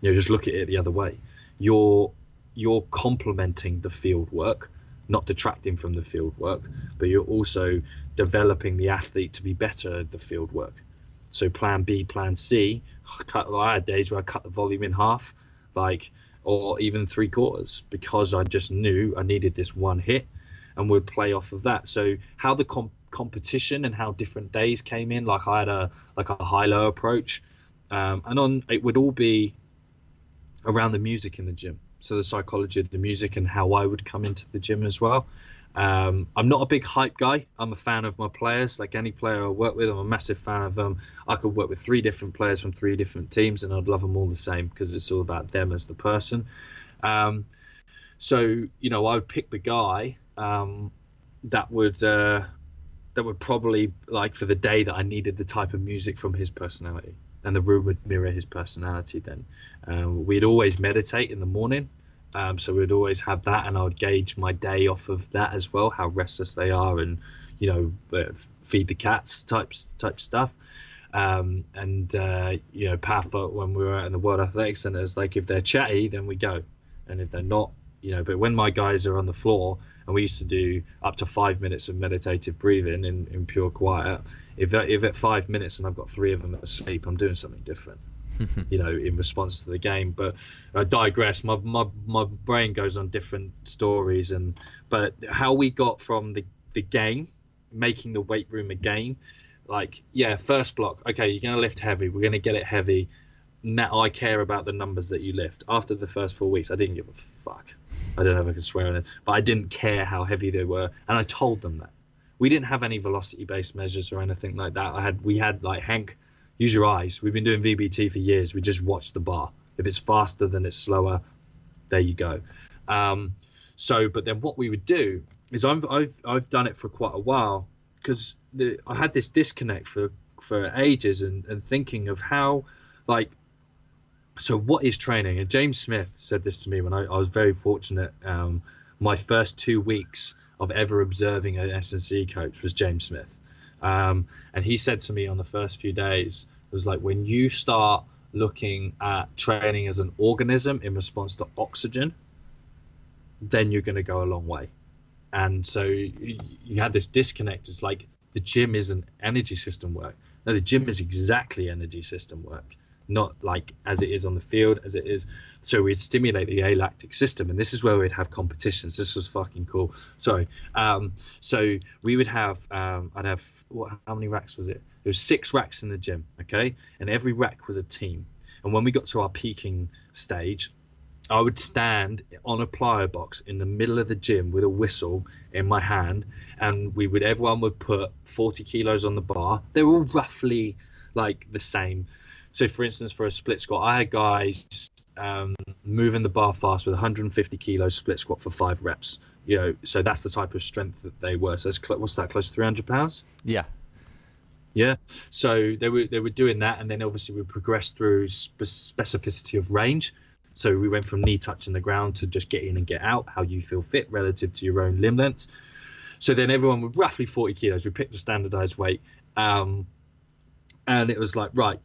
Just look at it the other way. You're complementing the field work, not detracting from the field work, but you're also developing the athlete to be better at the field work. So plan B, plan C, I had days where I cut the volume in half, or even 3/4, because I just knew I needed this one hit, and would play off of that. So how the competition and how different days came in, like I had a high-low approach, and it would all be around the music in the gym. So the psychology of the music and how I would come into the gym as well. I'm not a big hype guy. I'm a fan of my players. Like any player I work with, I'm a massive fan of them. I could work with 3 different players from 3 different teams, and I'd love them all the same, because it's all about them as the person. So I would pick the guy that would probably, like, for the day that I needed the type of music from his personality, and the room would mirror his personality then. We'd always meditate in the morning, so we'd always have that, and I would gauge my day off of that as well, how restless they are, and feed the cats type stuff. Path when we were out in the World Athletics Centre, like if they're chatty, then we go, and if they're not, But when my guys are on the floor, and we used to do up to 5 minutes of meditative breathing in pure quiet. If at 5 minutes and I've got 3 of them asleep, I'm doing something different. In response to the game. But I digress. My brain goes on different stories, but how we got from the game, making the weight room a game, first block, okay, you're gonna lift heavy, we're gonna get it heavy. Now I care about the numbers that you lift. After the first 4 weeks, I didn't give a fuck. I don't know if I can swear on it, but I didn't care how heavy they were, and I told them that. We didn't have any velocity based measures or anything like that. We had like, Hank, use your eyes. We've been doing VBT for years. We just watch the bar. If it's faster than it's slower, there you go. But then what we would do is I've done it for quite a while, because I had this disconnect for ages and thinking of how, so what is training? And James Smith said this to me when I was very fortunate. My first 2 weeks of ever observing an S&C coach was James Smith. And he said to me on the first few days, it was like, when you start looking at training as an organism in response to oxygen, then you're going to go a long way. And so you had this disconnect. It's like the gym isn't energy system work. No, the gym is exactly energy system work, not like as it is on the field, as it is. So we'd stimulate the alactic system, and this is where we'd have competitions. This was fucking cool. Sorry. So we would have, how many racks was it? There was 6 racks in the gym, okay? And every rack was a team. And when we got to our peaking stage, I would stand on a plyo box in the middle of the gym with a whistle in my hand, and everyone would put 40 kilos on the bar. They were all roughly like the same. So for instance, for a split squat, I had guys moving the bar fast with 150 kilos split squat for 5 reps. So that's the type of strength that they were. So what's that, close to 300 pounds? Yeah. So they were doing that, and then obviously we progressed through specificity of range. So we went from knee touching the ground to just get in and get out, how you feel fit relative to your own limb lengths. So then everyone with roughly 40 kilos, we picked a standardized weight. And it was like, right,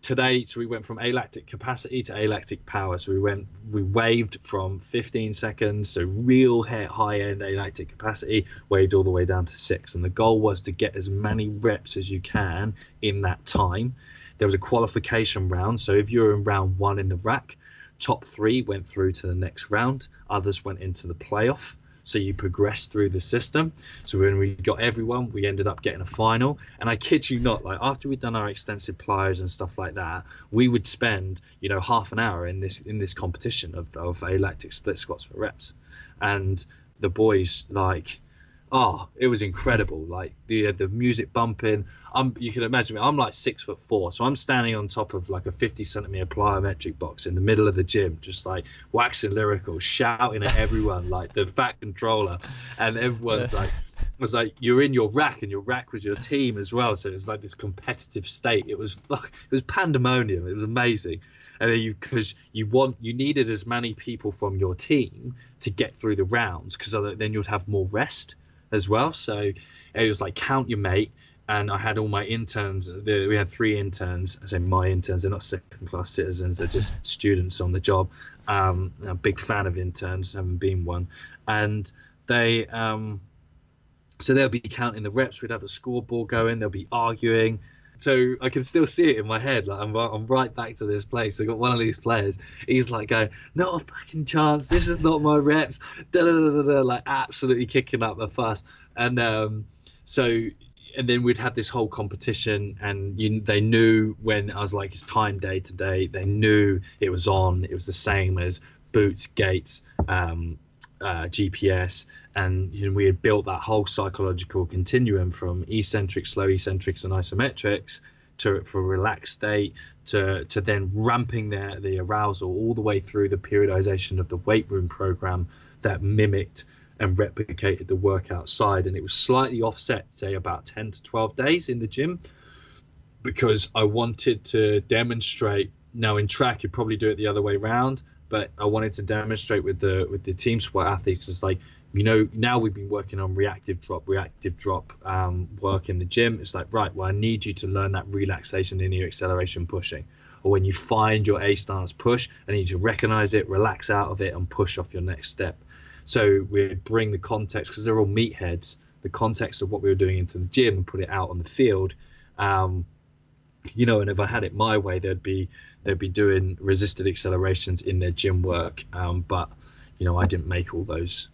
today, so we went from alactic capacity to alactic power. So we waved from 15 seconds, so real high end alactic capacity, waved all the way down to 6. And the goal was to get as many reps as you can in that time. There was a qualification round. So if you're in round 1 in the rack, top 3 went through to the next round. Others went into the playoff. So you progressed through the system. So when we got everyone, we ended up getting a final. And I kid you not, like after we'd done our extensive plyos and stuff like that, we would spend, half an hour in this competition of alactic split squats for reps. And the boys, it was incredible. Like the music bumping. You can imagine me. I'm like 6'4", so I'm standing on top of like a 50 centimeter plyometric box in the middle of the gym, just like waxing lyrical, shouting at everyone like the fat controller, and everyone's was like, you're in your rack, and your rack was your team as well. So it's like this competitive state. It was pandemonium. It was amazing. And then because you needed as many people from your team to get through the rounds, because then you'd have more rest as well. So it was like count your mate. And I had all my interns. We had 3 interns. I say my interns. They're not second-class citizens. They're just students on the job. I'm a big fan of interns, haven't been one. And they, so they'll be counting the reps. We'd have the scoreboard going. They'll be arguing. So I can still see it in my head. Like I'm right back to this place. I got one of these players. He's like going, "Not a fucking chance. This is not my reps." Like absolutely kicking up a fuss. And and then we'd have this whole competition, and they knew when I was like, it's time day today. They knew it was on. It was the same as boots, gates, GPS, and we had built that whole psychological continuum from eccentric, slow eccentrics, and isometrics for relaxed state to then ramping the arousal all the way through the periodization of the weight room program that mimicked and replicated the work outside. And it was slightly offset, say about 10 to 12 days in the gym, because I wanted to demonstrate. Now in track you'd probably do it the other way around, but I wanted to demonstrate with the team sport athletes, is like Now we've been working on reactive drop work in the gym. It's like, right, well, I need you to learn that relaxation in your acceleration pushing. Or when you find your A stance push, I need you to recognize it, relax out of it, and push off your next step. So we bring the context, because they're all meatheads, the context of what we were doing into the gym and put it out on the field. And if I had it my way, they'd be doing resisted accelerations in their gym work. But I didn't make all those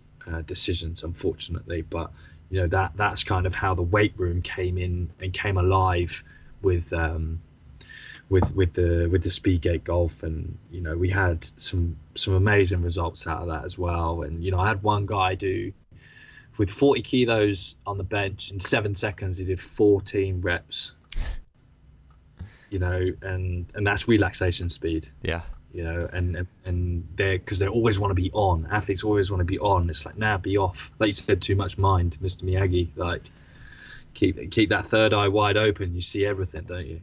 decisions, unfortunately. But that's kind of how the weight room came in and came alive with the Speedgate Golf, and we had some amazing results out of that as well. And I had one guy do, with 40 kilos on the bench, in 7 seconds he did 14 reps. And that's relaxation speed. Yeah. And because they always want to be on. Athletes always want to be on. It's like, nah, be off. Like you said, too much mind, Mr. Miyagi. Like, keep that third eye wide open. You see everything, don't you?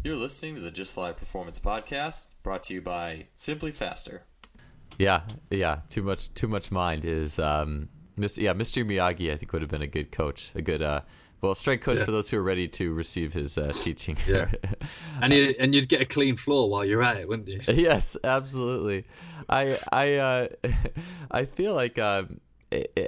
You're listening to the Just Fly Performance Podcast, brought to you by Simply Faster. Yeah. Too much mind is Mr. Miyagi. I think would have been a good coach, a good strength coach for those who are ready to receive his teaching. Yeah, and you'd get a clean floor while you're at it, wouldn't you? Yes, absolutely. I feel like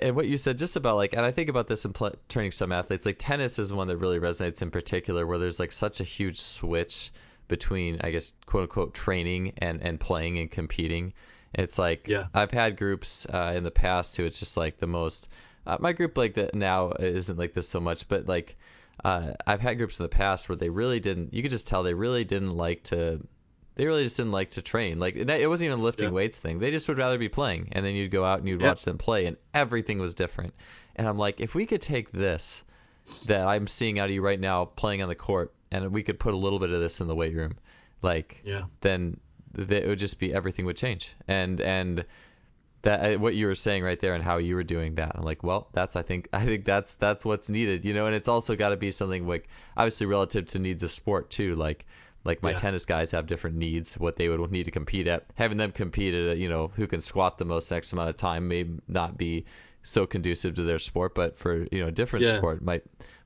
and what you said just about like, and I think about this in training some athletes, like tennis is one that really resonates in particular, where there's like such a huge switch between, I guess, quote unquote, training and playing and competing. It's like, I've had groups in the past who it's just like the most, my group like that now isn't like this so much, but like I've had groups in the past where they really didn't, you could just tell they really just didn't like to train. Like it wasn't even a lifting weights thing. They just would rather be playing. And then you'd go out and you'd watch them play, and everything was different. And I'm like, if we could take this that I'm seeing out of you right now playing on the court, and we could put a little bit of this in the weight room, like, then it would just be, everything would change. And that what you were saying right there and how you were doing that, I'm like, well, I think that's what's needed, and it's also got to be something like obviously relative to needs of sport too. Like my tennis guys have different needs, what they would need to compete at. Having them compete at who can squat the most X amount of time may not be so conducive to their sport, but for a different sport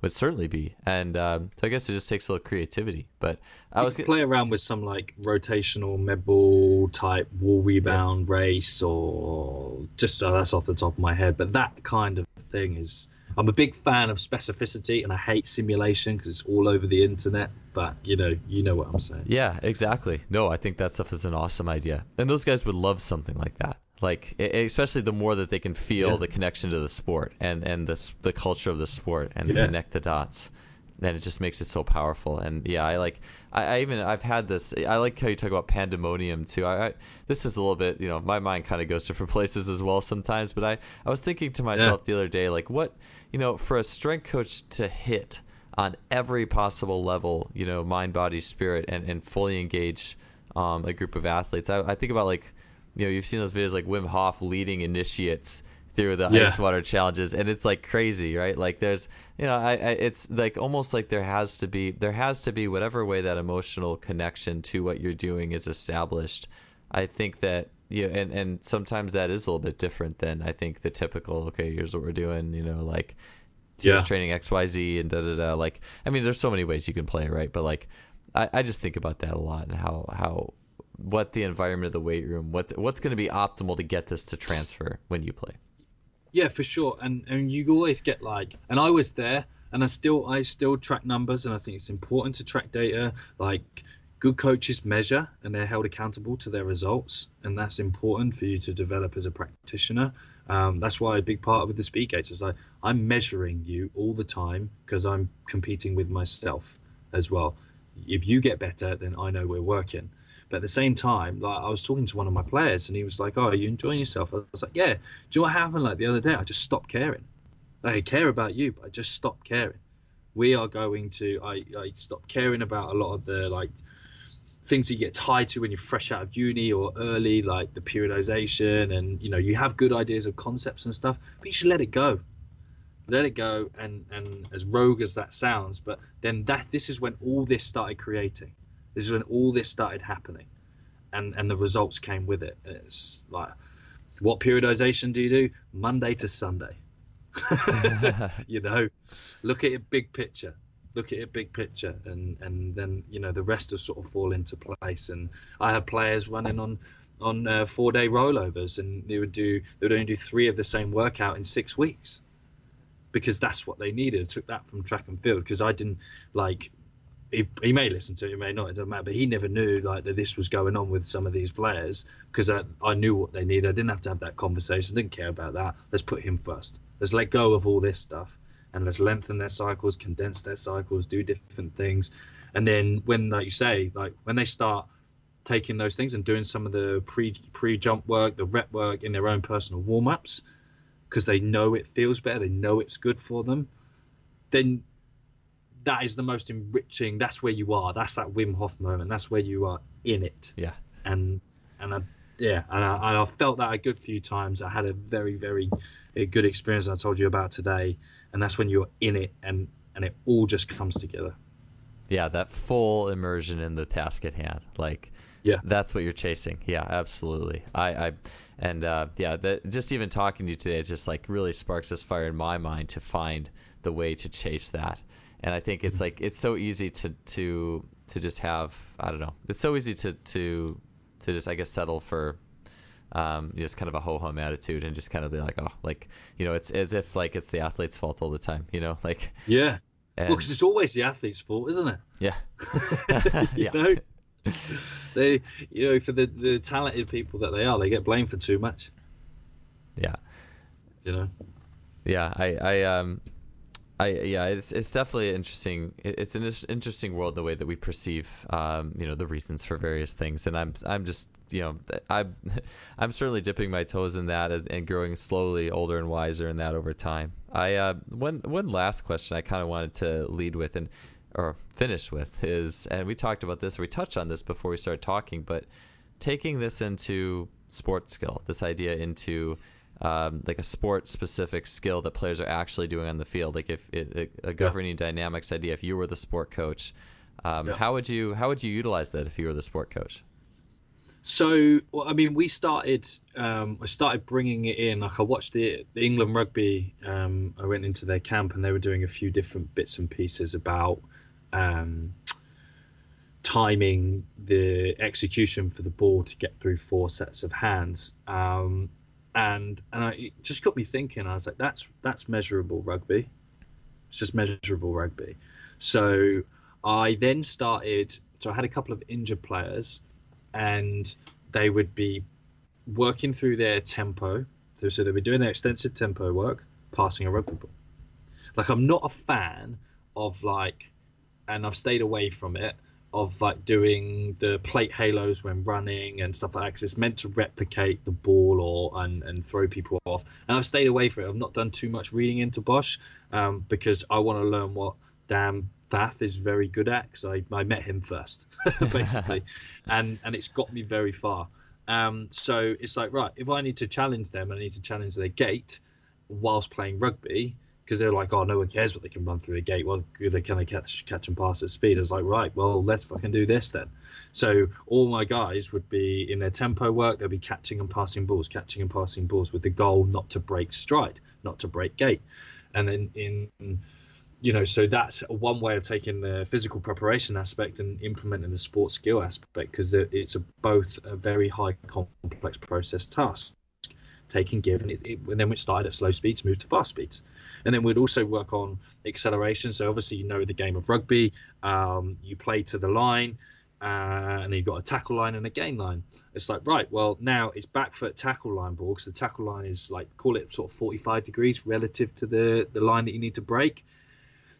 would certainly be. And so I guess it just takes a little creativity. But I was play around with some like rotational med ball type wall rebound race, or just that's off the top of my head, but that kind of thing is, I'm a big fan of specificity, and I hate simulation because it's all over the internet. But you know what I'm saying. Yeah, exactly. No, I think that stuff is an awesome idea, and those guys would love something like that. Like, especially the more that they can feel the connection to the sport and the culture of the sport and connect the dots, then it just makes it so powerful. And I've had this. I like how you talk about pandemonium too. This is a little bit, my mind kind of goes different places as well sometimes. But I was thinking to myself the other day, like, what, for a strength coach to hit on every possible level, mind, body, spirit, and fully engage a group of athletes. I think about, like, you've seen those videos like Wim Hof leading initiates through the ice water challenges, and it's like crazy, right? Like there's, it's like almost like there has to be whatever way that emotional connection to what you're doing is established. I think that, and sometimes that is a little bit different than I think the typical, okay, here's what we're doing, like teams training XYZ and da-da-da. Like, I mean, there's so many ways you can play, right? But like, I just think about that a lot, and how what the environment of the weight room, what's going to be optimal to get this to transfer when you play. Yeah, for sure. And you always get like, and I was there, and I still track numbers, and I think it's important to track data. Like, good coaches measure, and they're held accountable to their results, and that's important for you to develop as a practitioner. That's why a big part of the speed gates is like, I'm measuring you all the time because I'm competing with myself as well. If you get better, then I know we're working. But at the same time, like, I was talking to one of my players, and he was like, "Oh, are you enjoying yourself?" I was like, "Yeah." Do you know what happened? Like the other day, I just stopped caring. Like, I care about you, but I just stopped caring. I stopped caring about a lot of the like things you get tied to when you're fresh out of uni or early, like the periodization, and you have good ideas of concepts and stuff, but you should let it go. Let it go, and as rogue as that sounds, but then this is when all this started creating. This is when all this started happening, and the results came with it. It's like What periodization do you do? Monday to Sunday. You know, look at it big picture. Look at it big picture, and then, you know, the rest will sort of fall into place. And I have players running on 4-day rollovers, and they would only do 3 of the same workout in 6 weeks, because that's what they needed. I took that from track and field, because I didn't like. He may listen to it, he may not, it doesn't matter, but he never knew like that this was going on with some of these players, because I knew what they needed. I didn't have to have that conversation, didn't care about that. Let's put him first. Let's let go of all this stuff, and let's lengthen their cycles, condense their cycles, do different things. And then when, like you say, like when they start taking those things and doing some of the pre-jump work, the rep work in their own personal warm-ups, because they know it feels better, they know it's good for them, then that is the most enriching. That's where you are. That's that Wim Hof moment. That's where you are in it. Yeah. And I felt that a good few times. I had a very, very good experience I told you about today. And that's when you're in it, and it all just comes together. Yeah, that full immersion in the task at hand. Like, yeah, that's what you're chasing. Yeah, absolutely. Just even talking to you today, it just like really sparks this fire in my mind to find the way to chase that. And I think it's like, it's so easy to just have, I don't know, it's so easy to just, I guess, settle for just kind of a ho-hum attitude, and just kind of be like, oh, like, you know, it's as if like it's the athlete's fault all the time, you know, like. Yeah. And, well, because it's always the athlete's fault, isn't it? Yeah. you know, they, you know, for the talented people that they are, they get blamed for too much. Yeah. You know. Yeah. It's definitely interesting. It's an interesting world, the way that we perceive, the reasons for various things. And I'm just, I'm certainly dipping my toes in that, and growing slowly older and wiser in that over time. One last question I kind of wanted to lead with or finish with is, and we talked about this, or we touched on this before we started talking, but taking this into sports skill, this idea into like a sport specific skill that players are actually doing on the field. Like a governing dynamics idea, if you were the sport coach, how would you utilize that if you were the sport coach? So, well, I mean, I started bringing it in. Like, I watched the England rugby. I went into their camp, and they were doing a few different bits and pieces about timing the execution for the ball to get through 4 sets of hands. And it just got me thinking. I was like, that's measurable rugby. It's just measurable rugby. So I then started. So I had a couple of injured players, and they would be working through their tempo. So they were doing their extensive tempo work, passing a rugby ball. Like, I'm not a fan of and I've stayed away from it, of like doing the plate halos when running and stuff like that, because it's meant to replicate the ball and throw people off. And I've stayed away from it. I've not done too much reading into Bosch, because I want to learn what Dan Pfaff is very good at, because I met him first, basically, and it's got me very far. So it's like, right, if I need to challenge them, I need to challenge their gait whilst playing rugby, because they're like, oh, no one cares what they can run through a gate. Well, can they catch and pass at speed? I was like, right, well, let's fucking do this then. So all my guys would be in their tempo work. They'll be catching and passing balls with the goal not to break stride, not to break gait. And then so that's one way of taking the physical preparation aspect and implementing the sports skill aspect, because it's both a very high complex process task. Take and give, and then we started at slow speeds, moved to fast speeds, and then we'd also work on acceleration. So obviously, the game of rugby, you play to the line, and then you've got a tackle line and a gain line. It's like, right, well, now it's back foot tackle line ball, because the tackle line is like, call it sort of 45 degrees relative to the line that you need to break.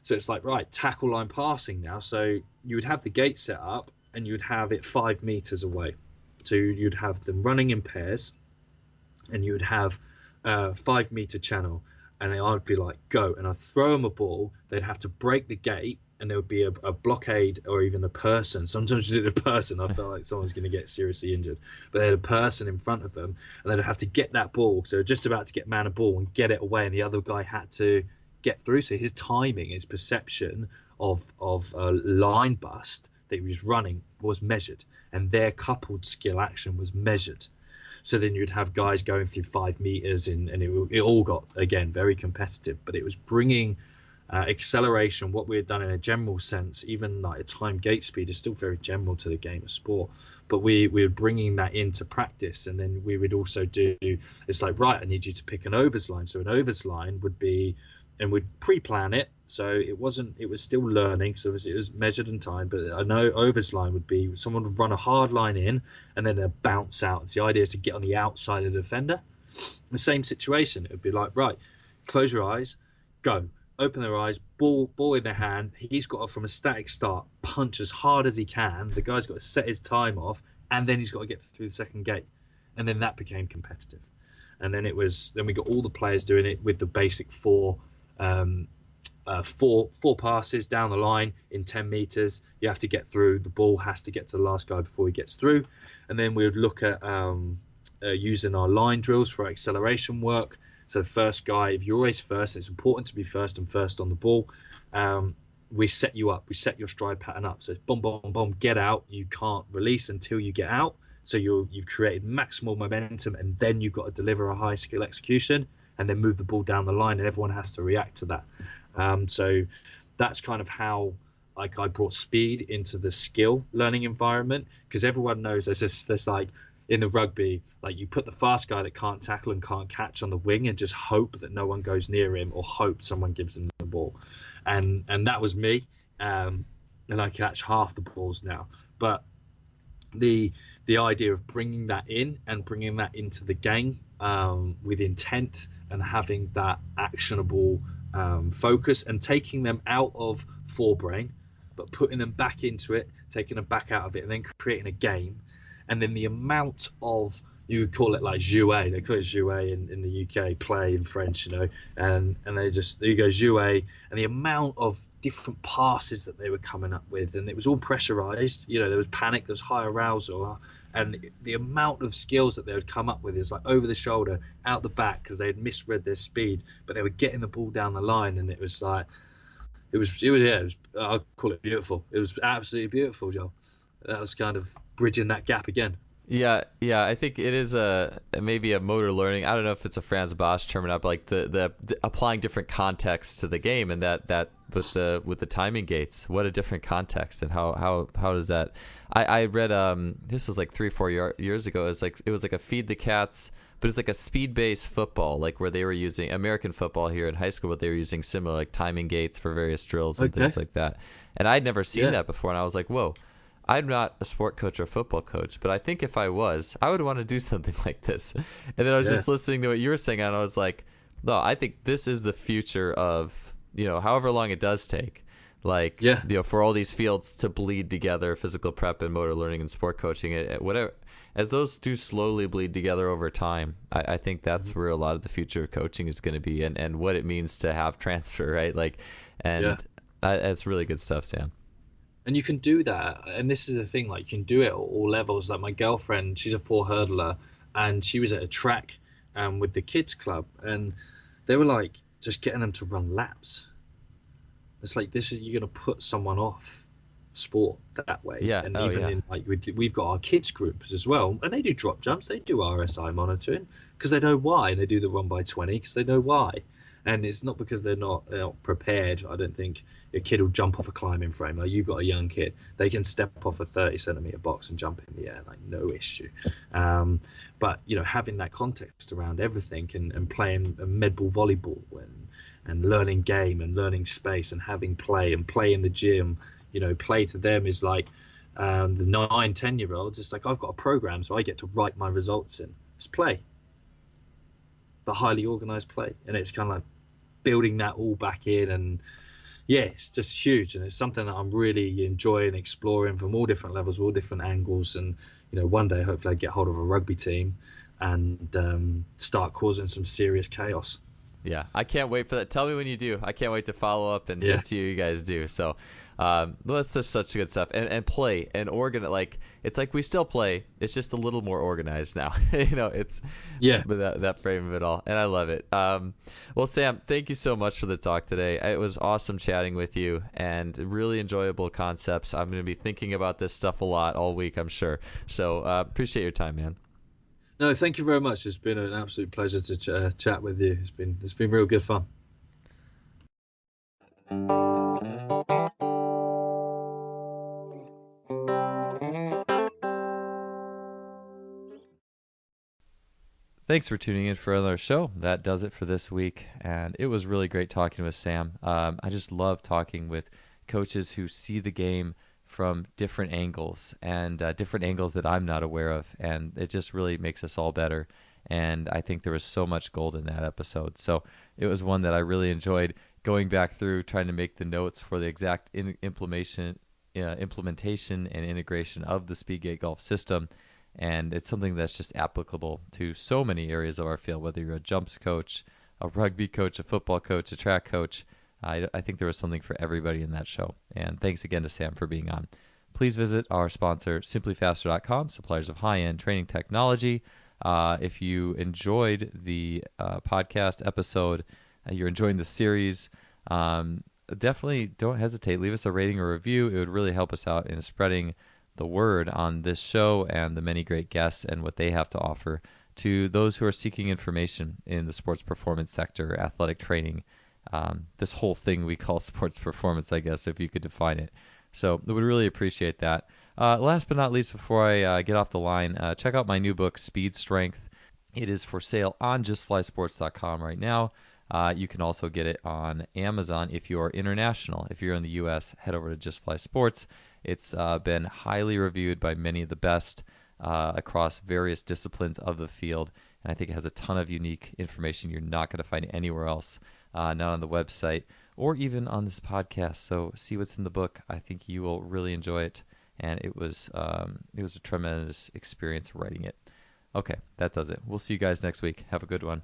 So it's like, right, tackle line passing now. So you would have the gate set up, and you would have it 5 meters away. So you'd have them running in pairs, and you would have a 5 meter channel, and I'd be like, go, and I'd throw them a ball. They'd have to break the gate, and there would be a blockade, or even a person. Sometimes you did a person, I felt like someone's going to get seriously injured, but they had a person in front of them, and they'd have to get that ball. So just about to get man a ball and get it away, and the other guy had to get through. So his timing, his perception of a line bust that he was running was measured, and their coupled skill action was measured. So then you'd have guys going through 5 meters and it all got, again, very competitive. But it was bringing acceleration, what we had done in a general sense, even like a time gate speed is still very general to the game of sport. But we were bringing that into practice. And then we would also do, it's like, right, I need you to pick an overs line. So an overs line would be, and we'd pre-plan it, so it was still learning, so it was measured in time. But I know overs line would be someone would run a hard line in and then they'd bounce out. The idea is to get on the outside of the defender. The same situation, it would be like, right, close your eyes, go, open their eyes, ball in their hand. He's got to, from a static start, punch as hard as he can. The guy's got to set his time off, and then he's got to get through the second gate. And then that became competitive. And then we got all the players doing it with the basic four passes down the line in 10 meters. You have to get through. The ball has to get to the last guy before he gets through. And then we would look at using our line drills for acceleration work. So the first guy, if you're always first, it's important to be first and first on the ball. We set you up. We set your stride pattern up. So it's boom, boom, boom, get out. You can't release until you get out. So you've created maximal momentum, and then you've got to deliver a high skill execution and then move the ball down the line, and everyone has to react to that. So that's kind of how I brought speed into the skill learning environment, because everyone knows there's like in the rugby, like you put the fast guy that can't tackle and can't catch on the wing and just hope that no one goes near him or hope someone gives him the ball. And that was me. And I catch half the balls now. But the idea of bringing that in and bringing that into the game with intent and having that actionable focus and taking them out of forebrain, but putting them back into it, taking them back out of it, and then creating a game. And then the amount of, you would call it like jouet, they call it jouet in the UK, play in French, and they just, there you go, jouet, and the amount of different passes that they were coming up with, and it was all pressurized, there was panic, there was high arousal, and the amount of skills that they would come up with is like over the shoulder, out the back, because they had misread their speed, but they were getting the ball down the line, and it was like, I'll call it beautiful. It was absolutely beautiful, Joel. That was kind of bridging that gap again. Yeah, I think it is maybe a motor learning. I don't know if it's a Franz Bosch term or not, but like the applying different contexts to the game, and that with the timing gates, what a different context, and how does that? I read this was like 3-4 years ago. It was like a feed the cats, but it's like a speed-based football, like where they were using American football here in high school, but they were using similar like timing gates for various drills and things like that. And I'd never seen that before, and I was like, whoa. I'm not a sport coach or a football coach, but I think if I was, I would want to do something like this. And then I was just listening to what you were saying, and I was like, no, I think this is the future of, however long it does take, for all these fields to bleed together, physical prep and motor learning and sport coaching, whatever, as those do slowly bleed together over time, I think that's where a lot of the future of coaching is going to be, and what it means to have transfer, right? It's really good stuff, Sam. And you can do that, and this is the thing, like you can do it at all levels. Like my girlfriend, she's a 4-hurdler, and she was at a track with the kids club, and they were like just getting them to run laps. It's like, you're gonna put someone off sport that way. And in like we've got our kids groups as well, and they do drop jumps, they do RSI monitoring because they know why, and they do the 1x20 because they know why. And it's not because they're not prepared. I don't think a kid will jump off a climbing frame. Like, you've got a young kid, they can step off a 30-centimeter box and jump in the air, like no issue. But having that context around everything, and playing med ball volleyball, and learning game and learning space, and having play in the gym. Play to them is like the 9-10-year-olds. It's like, I've got a program, so I get to write my results in. It's play, but highly organized play, and it's kind of like building that all back in, and it's just huge, and it's something that I'm really enjoying exploring from all different levels, all different angles. And one day hopefully I get hold of a rugby team and start causing some serious chaos. Yeah, I can't wait for that. Tell me when you do. I can't wait to follow up and see what you guys do. So that's just such good stuff. And play and it's like we still play. It's just a little more organized now. It's that frame of it all. And I love it. Well, Sam, thank you so much for the talk today. It was awesome chatting with you, and really enjoyable concepts. I'm going to be thinking about this stuff a lot all week, I'm sure. So appreciate your time, man. No, thank you very much. It's been an absolute pleasure to chat with you. It's been real good fun. Thanks for tuning in for another show. That does it for this week, and it was really great talking with Sam. I just love talking with coaches who see the game from different angles and different angles that I'm not aware of, and it just really makes us all better. And I think there was so much gold in that episode. So it was one that I really enjoyed going back through, trying to make the notes for the exact implementation and integration of the Speedgate golf system. And it's something that's just applicable to so many areas of our field, whether you're a jumps coach, a rugby coach, a football coach, a track coach. I think there was something for everybody in that show. And thanks again to Sam for being on. Please visit our sponsor, simplyfaster.com, suppliers of high-end training technology. If you enjoyed the podcast episode, you're enjoying the series, definitely don't hesitate. Leave us a rating or review. It would really help us out in spreading the word on this show and the many great guests and what they have to offer to those who are seeking information in the sports performance sector, athletic training, this whole thing we call sports performance, I guess, if you could define it. So we would really appreciate that. Last but not least, before I get off the line, check out my new book, Speed Strength. It is for sale on justflysports.com right now. You can also get it on Amazon if you are international. If you're in the U.S., head over to Just Fly Sports. It's been highly reviewed by many of the best across various disciplines of the field, and I think it has a ton of unique information you're not going to find anywhere else, not on the website or even on this podcast. So see what's in the book. I think you will really enjoy it, and it was a tremendous experience writing it. Okay, that does it. We'll see you guys next week. Have a good one.